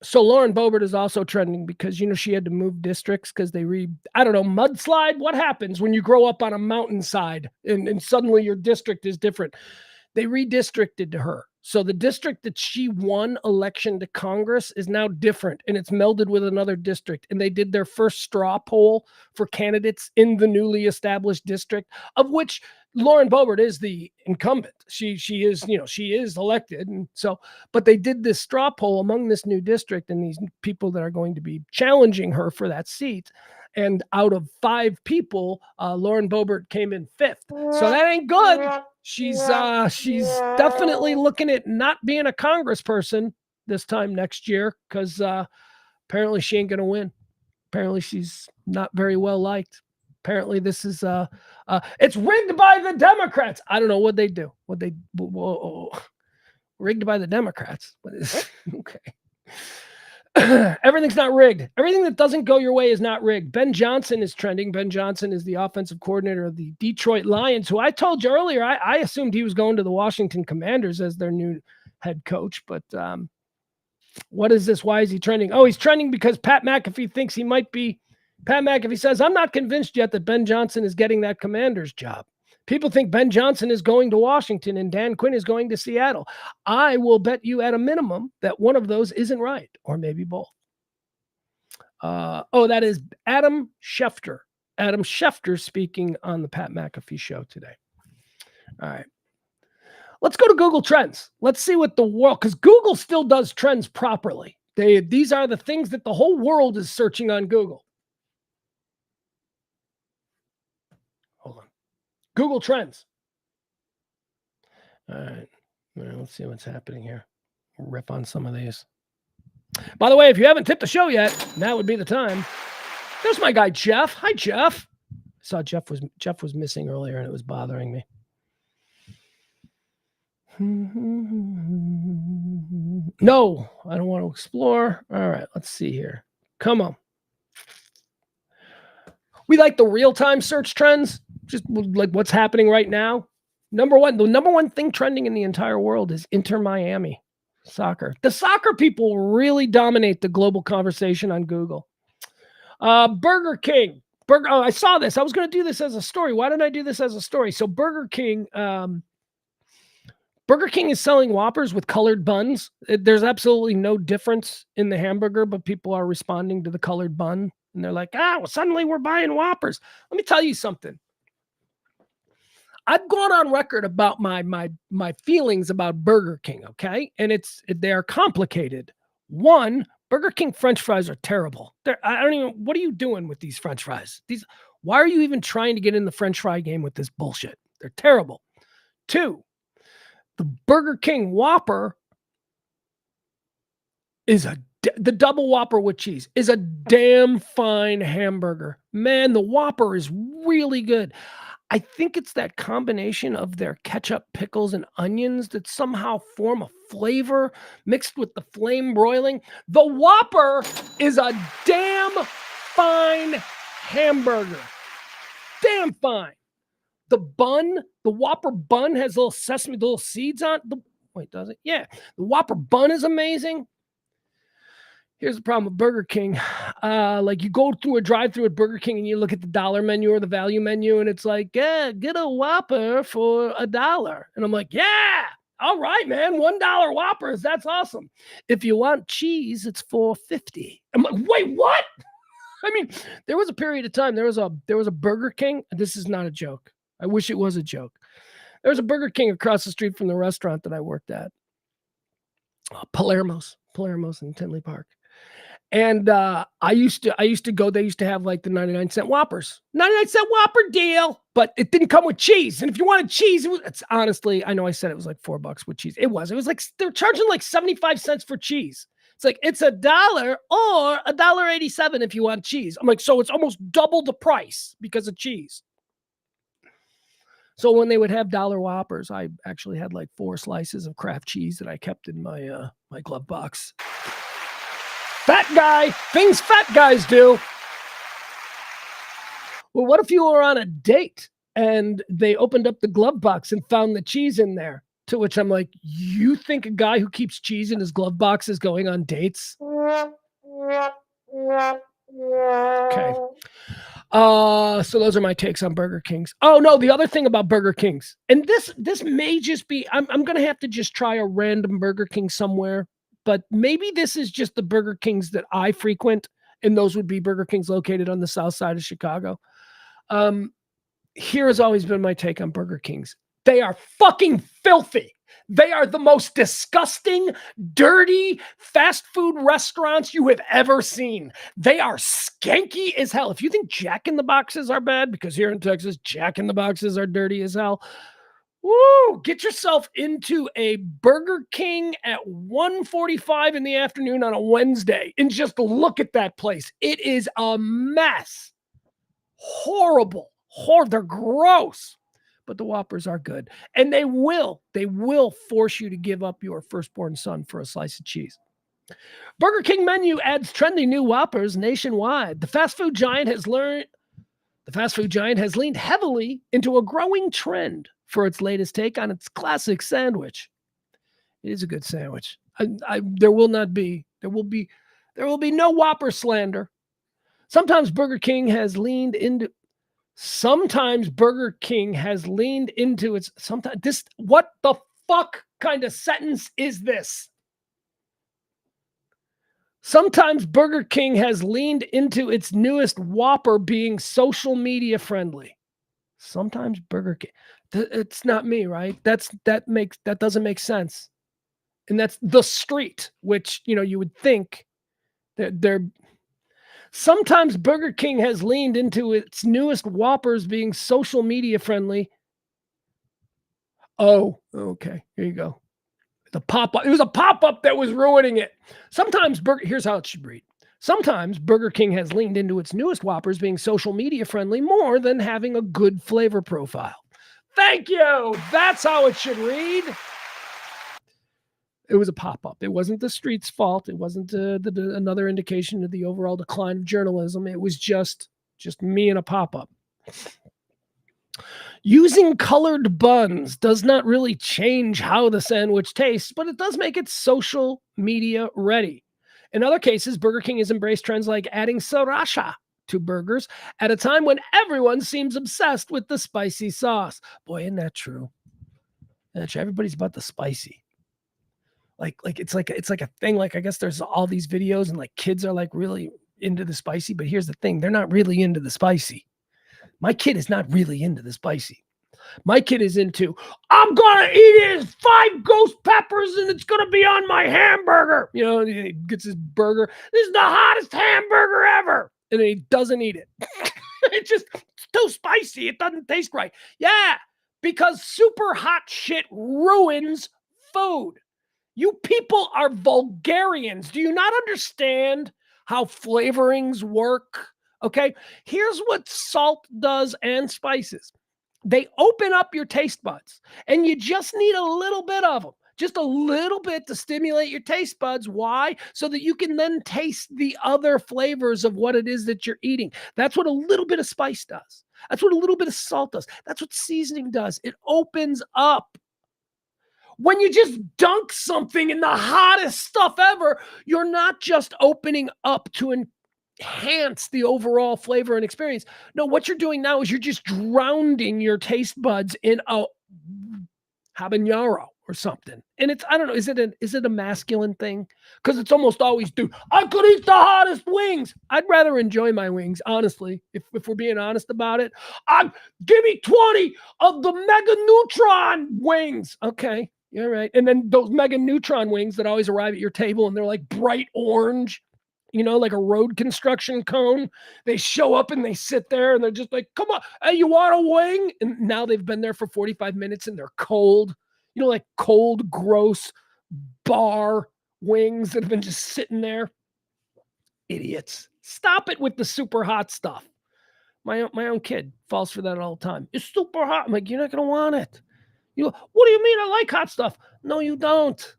So Lauren Boebert is also trending because, she had to move districts because they mudslide. What happens when you grow up on a mountainside and suddenly your district is different? They redistricted to her. So the district that she won election to Congress is now different, and it's melded with another district. And they did their first straw poll for candidates in the newly established district, of which Lauren Boebert is the incumbent. She is, she is elected. And so, but they did this straw poll among this new district and these people that are going to be challenging her for that seat. And out of 5 people, Lauren Boebert came in 5th. So that ain't good. She's definitely looking at not being a congressperson this time next year because apparently she ain't going to win. Apparently she's not very well liked. Apparently this is it's rigged by the Democrats. I don't know what they do. Rigged by the Democrats. What is okay? Everything's not rigged. Everything that doesn't go your way is not rigged. Ben Johnson is trending. Ben Johnson is the offensive coordinator of the Detroit Lions, who I told you earlier, I assumed he was going to the Washington Commanders as their new head coach. But what is this? Why is he trending? Oh, he's trending because Pat McAfee thinks he might be. Pat McAfee says, I'm not convinced yet that Ben Johnson is getting that Commander's job. People think Ben Johnson is going to Washington and Dan Quinn is going to Seattle. I will bet you at a minimum that one of those isn't right, or maybe both. That is Adam Schefter. Adam Schefter speaking on the Pat McAfee show today. All right. Let's go to Google Trends. Let's see what the world, because Google still does trends properly. These are the things that the whole world is searching on Google. Hold on. Google Trends. All right. Let's see what's happening here. We'll rip on some of these. By the way, if you haven't tipped the show yet, now would be the time. There's my guy, Jeff. Hi, Jeff. I saw Jeff was missing earlier and it was bothering me. No, I don't want to explore. All right, let's see here. Come on. We like the real-time search trends, just like what's happening right now. The number one thing trending in the entire world is Inter Miami soccer. The soccer people really dominate the global conversation on Google. Burger King. I saw this. I was going to do this as a story. Why didn't I do this as a story? So Burger King is selling Whoppers with colored buns. There's absolutely no difference in the hamburger, but people are responding to the colored bun. And they're like, well, suddenly we're buying Whoppers. Let me tell you something. I've gone on record about my feelings about Burger King, okay? And they are complicated. One, Burger King French fries are terrible. I don't even, what are you doing with these French fries? Why are you even trying to get in the French fry game with this bullshit? They're terrible. Two, the Burger King Whopper is the double Whopper with cheese is a damn fine hamburger. Man, the Whopper is really good. I think it's that combination of their ketchup, pickles, and onions that somehow form a flavor mixed with the flame broiling. The Whopper is a damn fine hamburger. Damn fine. The Whopper bun has little sesame, little seeds on it. Wait, does it? Yeah. The Whopper bun is amazing. Here's the problem with Burger King. Like you go through a drive-thru at Burger King and you look at the dollar menu or the value menu and it's like, yeah, get a Whopper for $1. And I'm like, yeah, all right, man. $1 Whoppers. That's awesome. If you want cheese, it's $4.50. I'm like, wait, what? I mean, there was a period of time, there was a Burger King. This is not a joke. I wish it was a joke. There was a Burger King across the street from the restaurant that I worked at. Palermo's in Tinley Park. And I used to go, they used to have like the 99-cent Whoppers. 99-cent Whopper deal, but it didn't come with cheese. And if you wanted cheese, it's honestly, I know I said it was like $4 with cheese. It was like, they're charging like 75 cents for cheese. It's like, it's $1 or $1.87 if you want cheese. I'm like, so it's almost double the price because of cheese. So when they would have $1 Whoppers, I actually had like 4 slices of Kraft cheese that I kept in my my glove box. Fat guy, things fat guys do. Well, what if you were on a date and they opened up the glove box and found the cheese in there? To which I'm like, you think a guy who keeps cheese in his glove box is going on dates? Okay. So those are my takes on Burger Kings. Oh no, the other thing about Burger Kings, and this may just be, I'm gonna have to just try a random Burger King somewhere, but maybe this is just the Burger Kings that I frequent, and those would be Burger Kings located on the south side of Chicago. Here has always been my take on Burger Kings. They are fucking filthy. They are the most disgusting, dirty fast food restaurants you have ever seen. They are skanky as hell. If you think Jack in the Boxes are bad, because here in Texas, Jack in the Boxes are dirty as hell. Woo! Get yourself into a Burger King at 1:45 in the afternoon on a Wednesday and just look at that place. It is a mess. Horrible. They're gross. But the Whoppers are good. And they will force you to give up your firstborn son for a slice of cheese. Burger King menu adds trendy new Whoppers nationwide. The fast food giant has leaned heavily into a growing trend for its latest take on its classic sandwich. It is a good sandwich. There will be no Whopper slander. Sometimes Burger King has leaned into its what the fuck kind of sentence is this? Sometimes Burger King has leaned into its newest Whopper being social media friendly. Sometimes Burger King. It's not me, right? That doesn't make sense. And that's the street, which, you would think that they're. Sometimes Burger King has leaned into its newest Whoppers being social media friendly. Oh, okay. Here you go. The pop-up. It was a pop-up that was ruining it. Here's how it should read. Sometimes Burger King has leaned into its newest Whoppers being social media friendly more than having a good flavor profile. Thank you. That's how it should read. It was a pop-up. It wasn't the street's fault. It wasn't another indication of the overall decline of journalism. It was just me and a pop-up. Using colored buns does not really change how the sandwich tastes, but it does make it social media ready. In other cases, Burger King has embraced trends like adding sriracha to burgers at a time when everyone seems obsessed with the spicy sauce. Boy, isn't that true? Everybody's about the spicy. Like it's like a thing. Like, I guess there's all these videos and like kids are like really into the spicy, but here's the thing. They're not really into the spicy. My kid is not really into the spicy. My kid is into, I'm going to eat his 5 ghost peppers and it's going to be on my hamburger. You know, he gets his burger. This is the hottest hamburger ever. And then he doesn't eat it. It's too spicy. It doesn't taste right. Yeah, because super hot shit ruins food. You people are vulgarians. Do you not understand how flavorings work? Okay, here's what salt does and spices. They open up your taste buds, and you just need a little bit of them, just a little bit to stimulate your taste buds. Why? So that you can then taste the other flavors of what it is that you're eating. That's what a little bit of spice does. That's what a little bit of salt does. That's what seasoning does. It opens up. When you just dunk something in the hottest stuff ever, you're not just opening up to enhance the overall flavor and experience. No, what you're doing now is you're just drowning your taste buds in a habanero or something. And it's, I don't know, is it a masculine thing? Because it's almost always, dude, I could eat the hottest wings. I'd rather enjoy my wings, honestly, if we're being honest about it. Give me 20 of the Mega Neutron wings. Okay, you're right. And then those Mega Neutron wings that always arrive at your table and they're like bright orange, you know, like a road construction cone. They show up and they sit there and they're just like, come on, hey, you want a wing? And now they've been there for 45 minutes and they're cold, you know, like cold, gross bar wings that have been just sitting there. Idiots. Stop it with the super hot stuff. My own kid falls for that all the time. It's super hot. I'm like, you're not going to want it. You go, what do you mean I like hot stuff? No, you don't.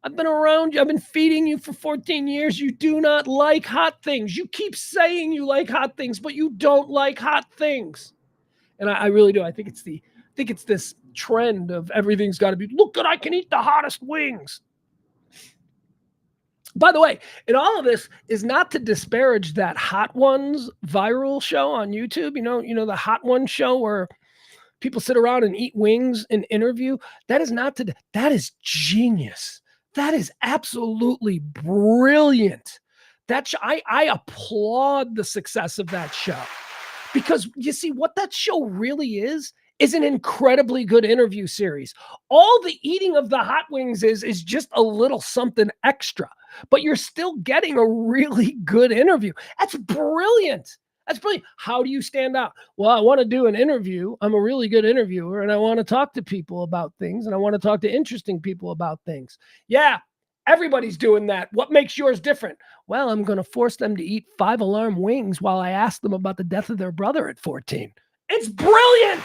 I've been around you. I've been feeding you for 14 years. You do not like hot things. You keep saying you like hot things, but you don't like hot things. And I really do. I think it's this trend of everything's got to be, look at, I can eat the hottest wings. By the way, in all of this is not to disparage that Hot Ones viral show on YouTube. You know the Hot Ones show where people sit around and eat wings and interview. That is genius. That is absolutely brilliant. I applaud the success of that show, because you see what that show really is an incredibly good interview series. All the eating of the hot wings is just a little something extra, but you're still getting a really good interview. That's brilliant. That's brilliant. How do you stand out? Well, I want to do an interview. I'm a really good interviewer, and I want to talk to people about things, and I want to talk to interesting people about things. Yeah, everybody's doing that. What makes yours different? Well, I'm going to force them to eat 5 alarm wings while I ask them about the death of their brother at 14. It's brilliant.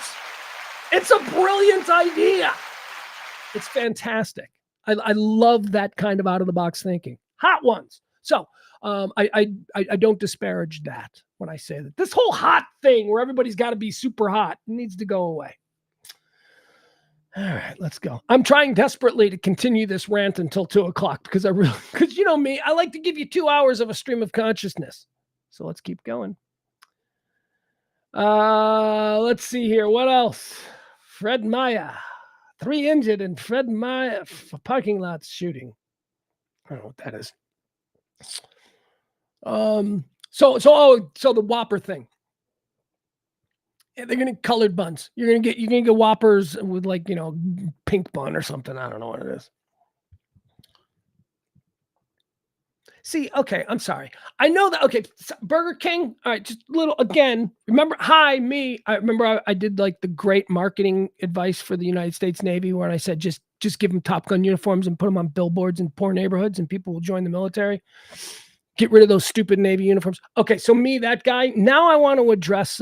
It's a brilliant idea. It's fantastic. I love that kind of out-of-the-box thinking. Hot Ones. So I don't disparage that when I say that. This whole hot thing where everybody's got to be super hot needs to go away. All right, let's go. I'm trying desperately to continue this rant until 2:00 because you know me, I like to give you 2 hours of a stream of consciousness. So let's keep going. Let's see here. What else? Fred Maya, 3 injured in Fred Maya parking lot shooting. I don't know what that is. So the Whopper thing. Yeah, they're gonna colored buns. You're gonna get Whoppers with, like, pink bun or something. I don't know what it is. See, okay, I'm sorry. I know that. Okay, Burger King. All right, just a little again. Remember, I remember I did like the great marketing advice for the United States Navy, where I said just give them Top Gun uniforms and put them on billboards in poor neighborhoods, and people will join the military. Get rid of those stupid Navy uniforms. Okay, so me, that guy. Now I want to address.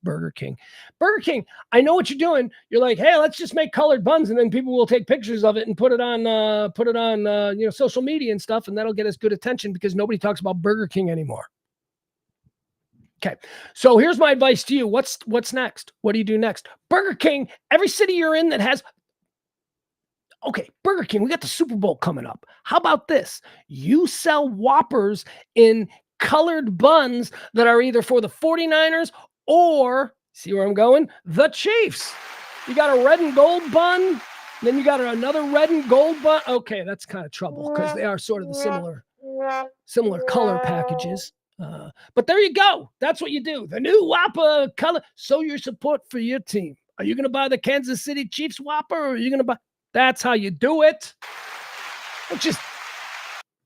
Burger King. Burger King. I know what you're doing. You're like, hey, let's just make colored buns, and then people will take pictures of it and put it on, social media and stuff, and that'll get us good attention because nobody talks about Burger King anymore. Okay, so here's my advice to you. What's next? What do you do next? Burger King. Every city you're in that has. Okay, Burger King, we got the Super Bowl coming up. How about this? You sell Whoppers in colored buns that are either for the 49ers or, see where I'm going? The Chiefs. You got a red and gold bun, then you got another red and gold bun. Okay, that's kind of trouble because they are sort of the similar color packages. But there you go. That's what you do. The new Whopper color. Show your support for your team. Are you going to buy the Kansas City Chiefs Whopper or are you going to buy... That's how you do it. It's just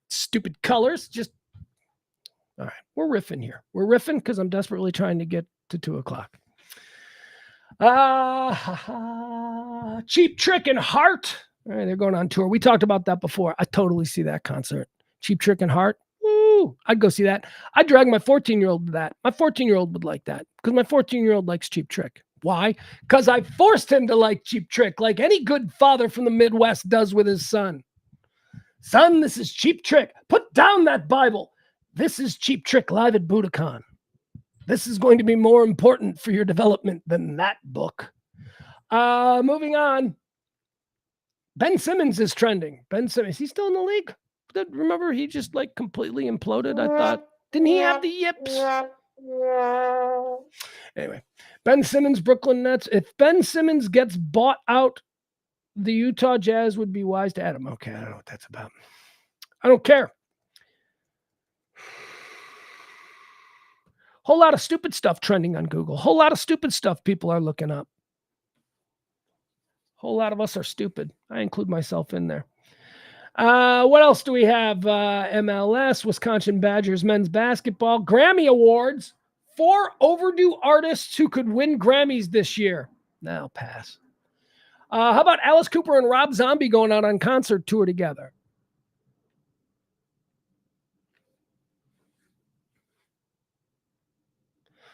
stupid colors. Just all right. We're riffing here. We're riffing because I'm desperately trying to get to 2:00. Cheap Trick and Heart. All right, they're going on tour. We talked about that before. I totally see that concert. Cheap Trick and Heart. Woo! I'd go see that. I'd drag my 14-year-old to that. My 14-year-old would like that because my 14-year-old likes Cheap Trick. Why? Because I forced him to like Cheap Trick, like any good father from the Midwest does with his son. Son, this is Cheap Trick. Put down that Bible. This is Cheap Trick live at Budokan. This is going to be more important for your development than that book. Moving on. Ben Simmons is trending. Ben Simmons, is he still in the league? Remember, he just like completely imploded. I thought, didn't he have the yips? Anyway, Ben Simmons, Brooklyn Nets. If Ben Simmons gets bought out, the Utah Jazz would be wise to add him. Okay, I don't know what that's about. I don't care. Whole lot of stupid stuff trending on Google. Whole lot of stupid stuff people are looking up. Whole lot of us are stupid. I include myself in there. What else do we have? MLS, Wisconsin Badgers men's basketball, Grammy Awards. 4 overdue artists who could win Grammys this year. Now pass. How about Alice Cooper and Rob Zombie going out on concert tour together?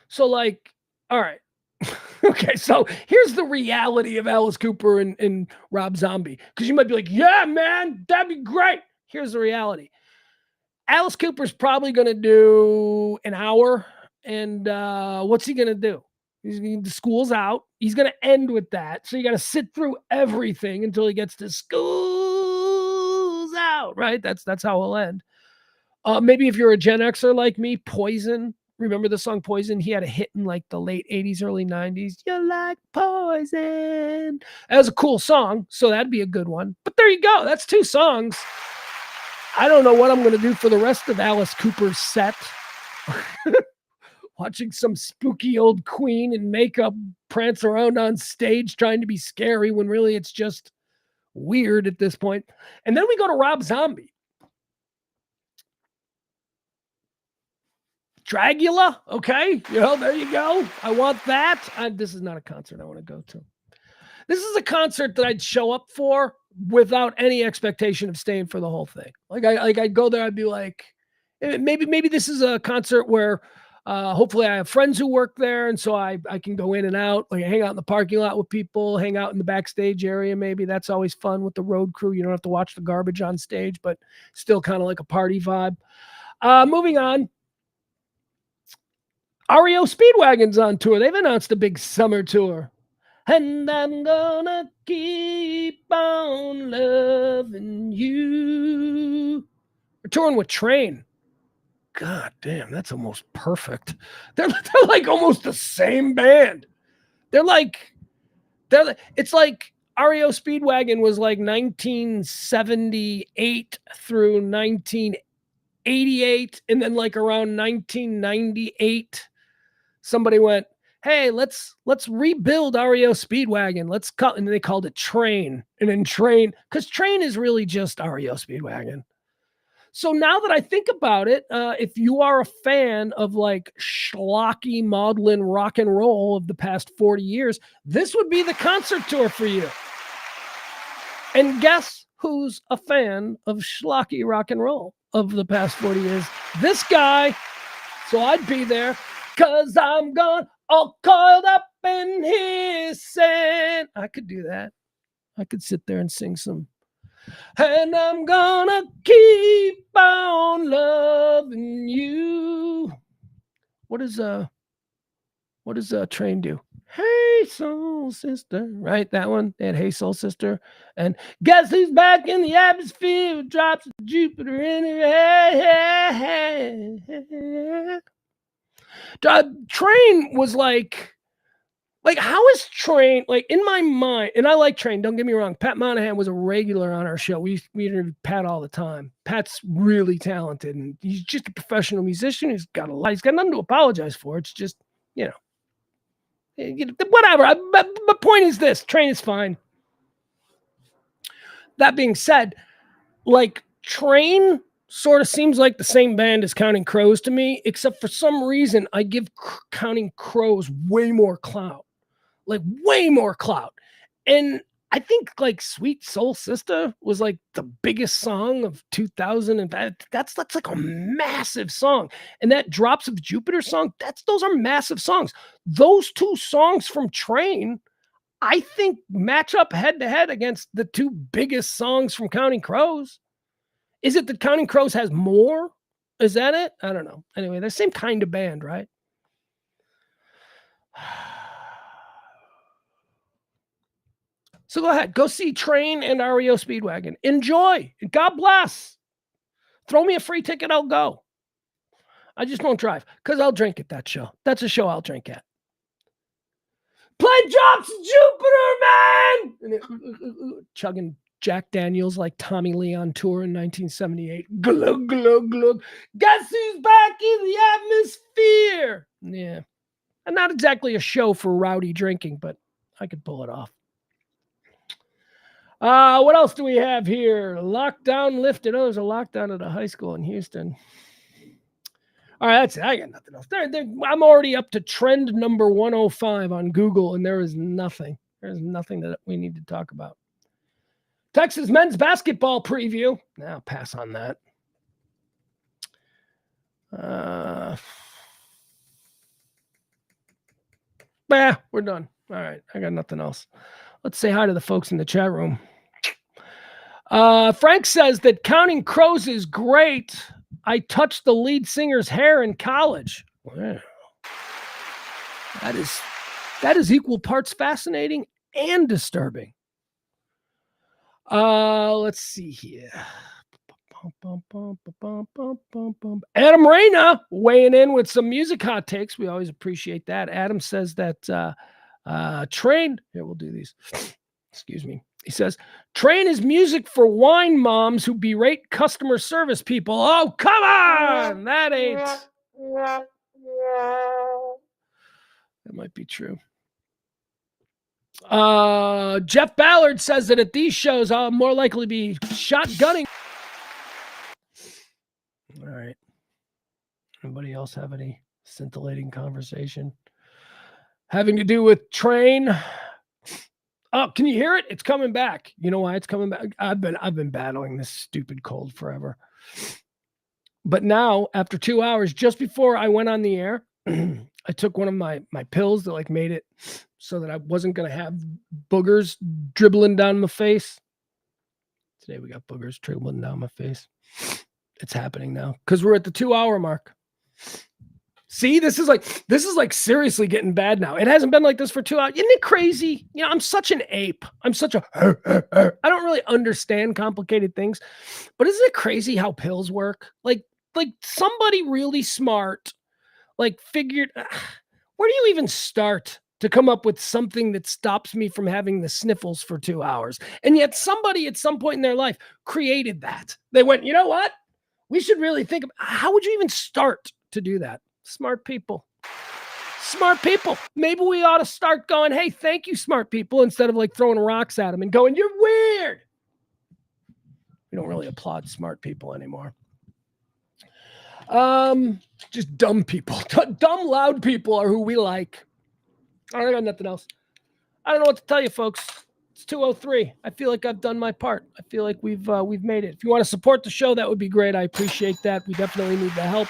So like, all right. Okay, so here's the reality of Alice Cooper and Rob Zombie. Because you might be like, yeah, man, that'd be great. Here's the reality. Alice Cooper's probably going to do an hour. And what's he going to do? The school's out. He's going to end with that. So you got to sit through everything until he gets to school's out, right? That's how it'll end. Maybe if you're a Gen Xer like me, Poison. Remember the song Poison? He had a hit in like the late 80s, early 90s. You like poison. That was a cool song, so that'd be a good one. But there you go. That's 2 songs. I don't know what I'm going to do for the rest of Alice Cooper's set. Watching some spooky old queen in makeup prance around on stage trying to be scary when really it's just weird at this point. And then we go to Rob Zombie. Dragula, okay, there you go. I want that. This is not a concert I want to go to. This is a concert that I'd show up for without any expectation of staying for the whole thing. I'd go there, I'd be like, maybe this is a concert where hopefully I have friends who work there, and so I can go in and out, like hang out in the parking lot with people, hang out in the backstage area. Maybe that's always fun with the road crew. You don't have to watch the garbage on stage, but still kind of like a party vibe. Moving on. REO Speedwagon's on tour. They've announced a big summer tour. And I'm gonna keep on loving you. We're touring with Train. God damn, that's almost perfect. They're like almost the same band. It's like REO Speedwagon was like 1978 through 1988, and then like around 1998. Somebody went, hey, let's rebuild REO Speedwagon. And they called it Train. And then Train, because Train is really just REO Speedwagon. So now that I think about it, if you are a fan of like schlocky maudlin rock and roll of the past 40 years, this would be the concert tour for you. And guess who's a fan of schlocky rock and roll? of the past 40 years. This guy, so I'd be there, 'cause I'm gone all coiled up in his sand. I could do that. I could sit there and sing some. And I'm gonna keep on loving you. What does Train do? Hey soul sister, right? That one. They had Hey Soul Sister, and guess who's back in the atmosphere with drops of Jupiter in her head. Train was like how is Train, like in my mind, and I like Train, don't get me wrong. Pat Monahan was a regular on our show. We interviewed Pat all the time. Pat's really talented, and he's just a professional musician. He's got nothing to apologize for. It's just, whatever. My point is this: Train is fine. That being said, like Train sort of seems like the same band as Counting Crows to me, except for some reason I give Counting Crows way more clout. Like way more clout. And I think like Sweet Soul Sister was like the biggest song of 2000, and that's like a massive song. And that Drops of Jupiter song, those are massive songs. Those two songs from Train, I think, match up head to head against the two biggest songs from Counting Crows. Is it that Counting Crows has more? Is that it? I don't know. Anyway, they're the same kind of band, right? So go ahead. Go see Train and REO Speedwagon. Enjoy. God bless. Throw me a free ticket, I'll go. I just won't drive because I'll drink at that show. That's a show I'll drink at. Play Drops of Jupiter, man! Chugging Jack Daniels like Tommy Lee on tour in 1978. Glug, glug, glug. Guess who's back in the atmosphere? Yeah. And not exactly a show for rowdy drinking, but I could pull it off. What else do we have here? Lockdown lifted. Oh, there's a lockdown at a high school in Houston. All right, that's it. I got nothing else. I'm already up to trend number 105 on Google, and there is nothing. There's nothing that we need to talk about. Texas men's basketball preview. Now, pass on that. We're done. All right, I got nothing else. Let's say hi to the folks in the chat room. Frank says that Counting Crows is great. I touched the lead singer's hair in college. Wow. That is equal parts fascinating and disturbing. Let's see here. Adam Reyna weighing in with some music hot takes. We always appreciate that. Adam says that Train, here, we'll do these. Excuse me. He says, Train is music for wine moms who berate customer service people. Oh, come on! That ain't. That might be true. Jeff Ballard says that at these shows, I'll more likely be shotgunning. All right. Anybody else have any scintillating conversation having to do with Train? Oh, can you hear it? It's coming back. You know why it's coming back? I've been battling this stupid cold forever. But now, after 2 hours, just before I went on the air, I took one of my pills that like made it so that I wasn't going to have boogers dribbling down my face. Today we got boogers dribbling down my face. It's happening now because we're at the 2 hour mark. See, this is like seriously getting bad now. It hasn't been like this for 2 hours. Isn't it crazy? You know, I'm such an ape. I'm such a, I don't really understand complicated things, but isn't it crazy how pills work? Like somebody really smart, like figured, where do you even start to come up with something that stops me from having the sniffles for 2 hours? And yet somebody at some point in their life created that. They went, you know what? We should really think about, how would you even start to do that? Smart people. Smart people. Maybe we ought to start going, hey, thank you, smart people, instead of like throwing rocks at them and going, you're weird. We don't really applaud smart people anymore. Just dumb people. Dumb, loud people are who we like. I got nothing else. I don't know what to tell you, folks. It's 2:03. I feel like I've done my part. I feel like we've made it. If you want to support the show, that would be great. I appreciate that. We definitely need the help.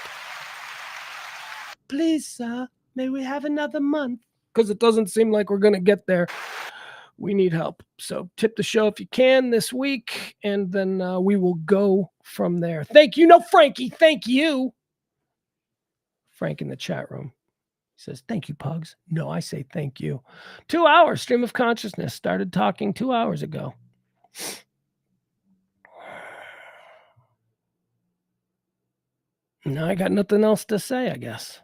Please, sir, may we have another month? Because it doesn't seem like we're going to get there. We need help. So tip the show if you can this week, and then we will go from there. Thank you. No, Frankie, thank you. Frank in the chat room. He says, thank you, Pugs. No, I say thank you. 2 hours, stream of consciousness. Started talking 2 hours ago. Now I got nothing else to say, I guess.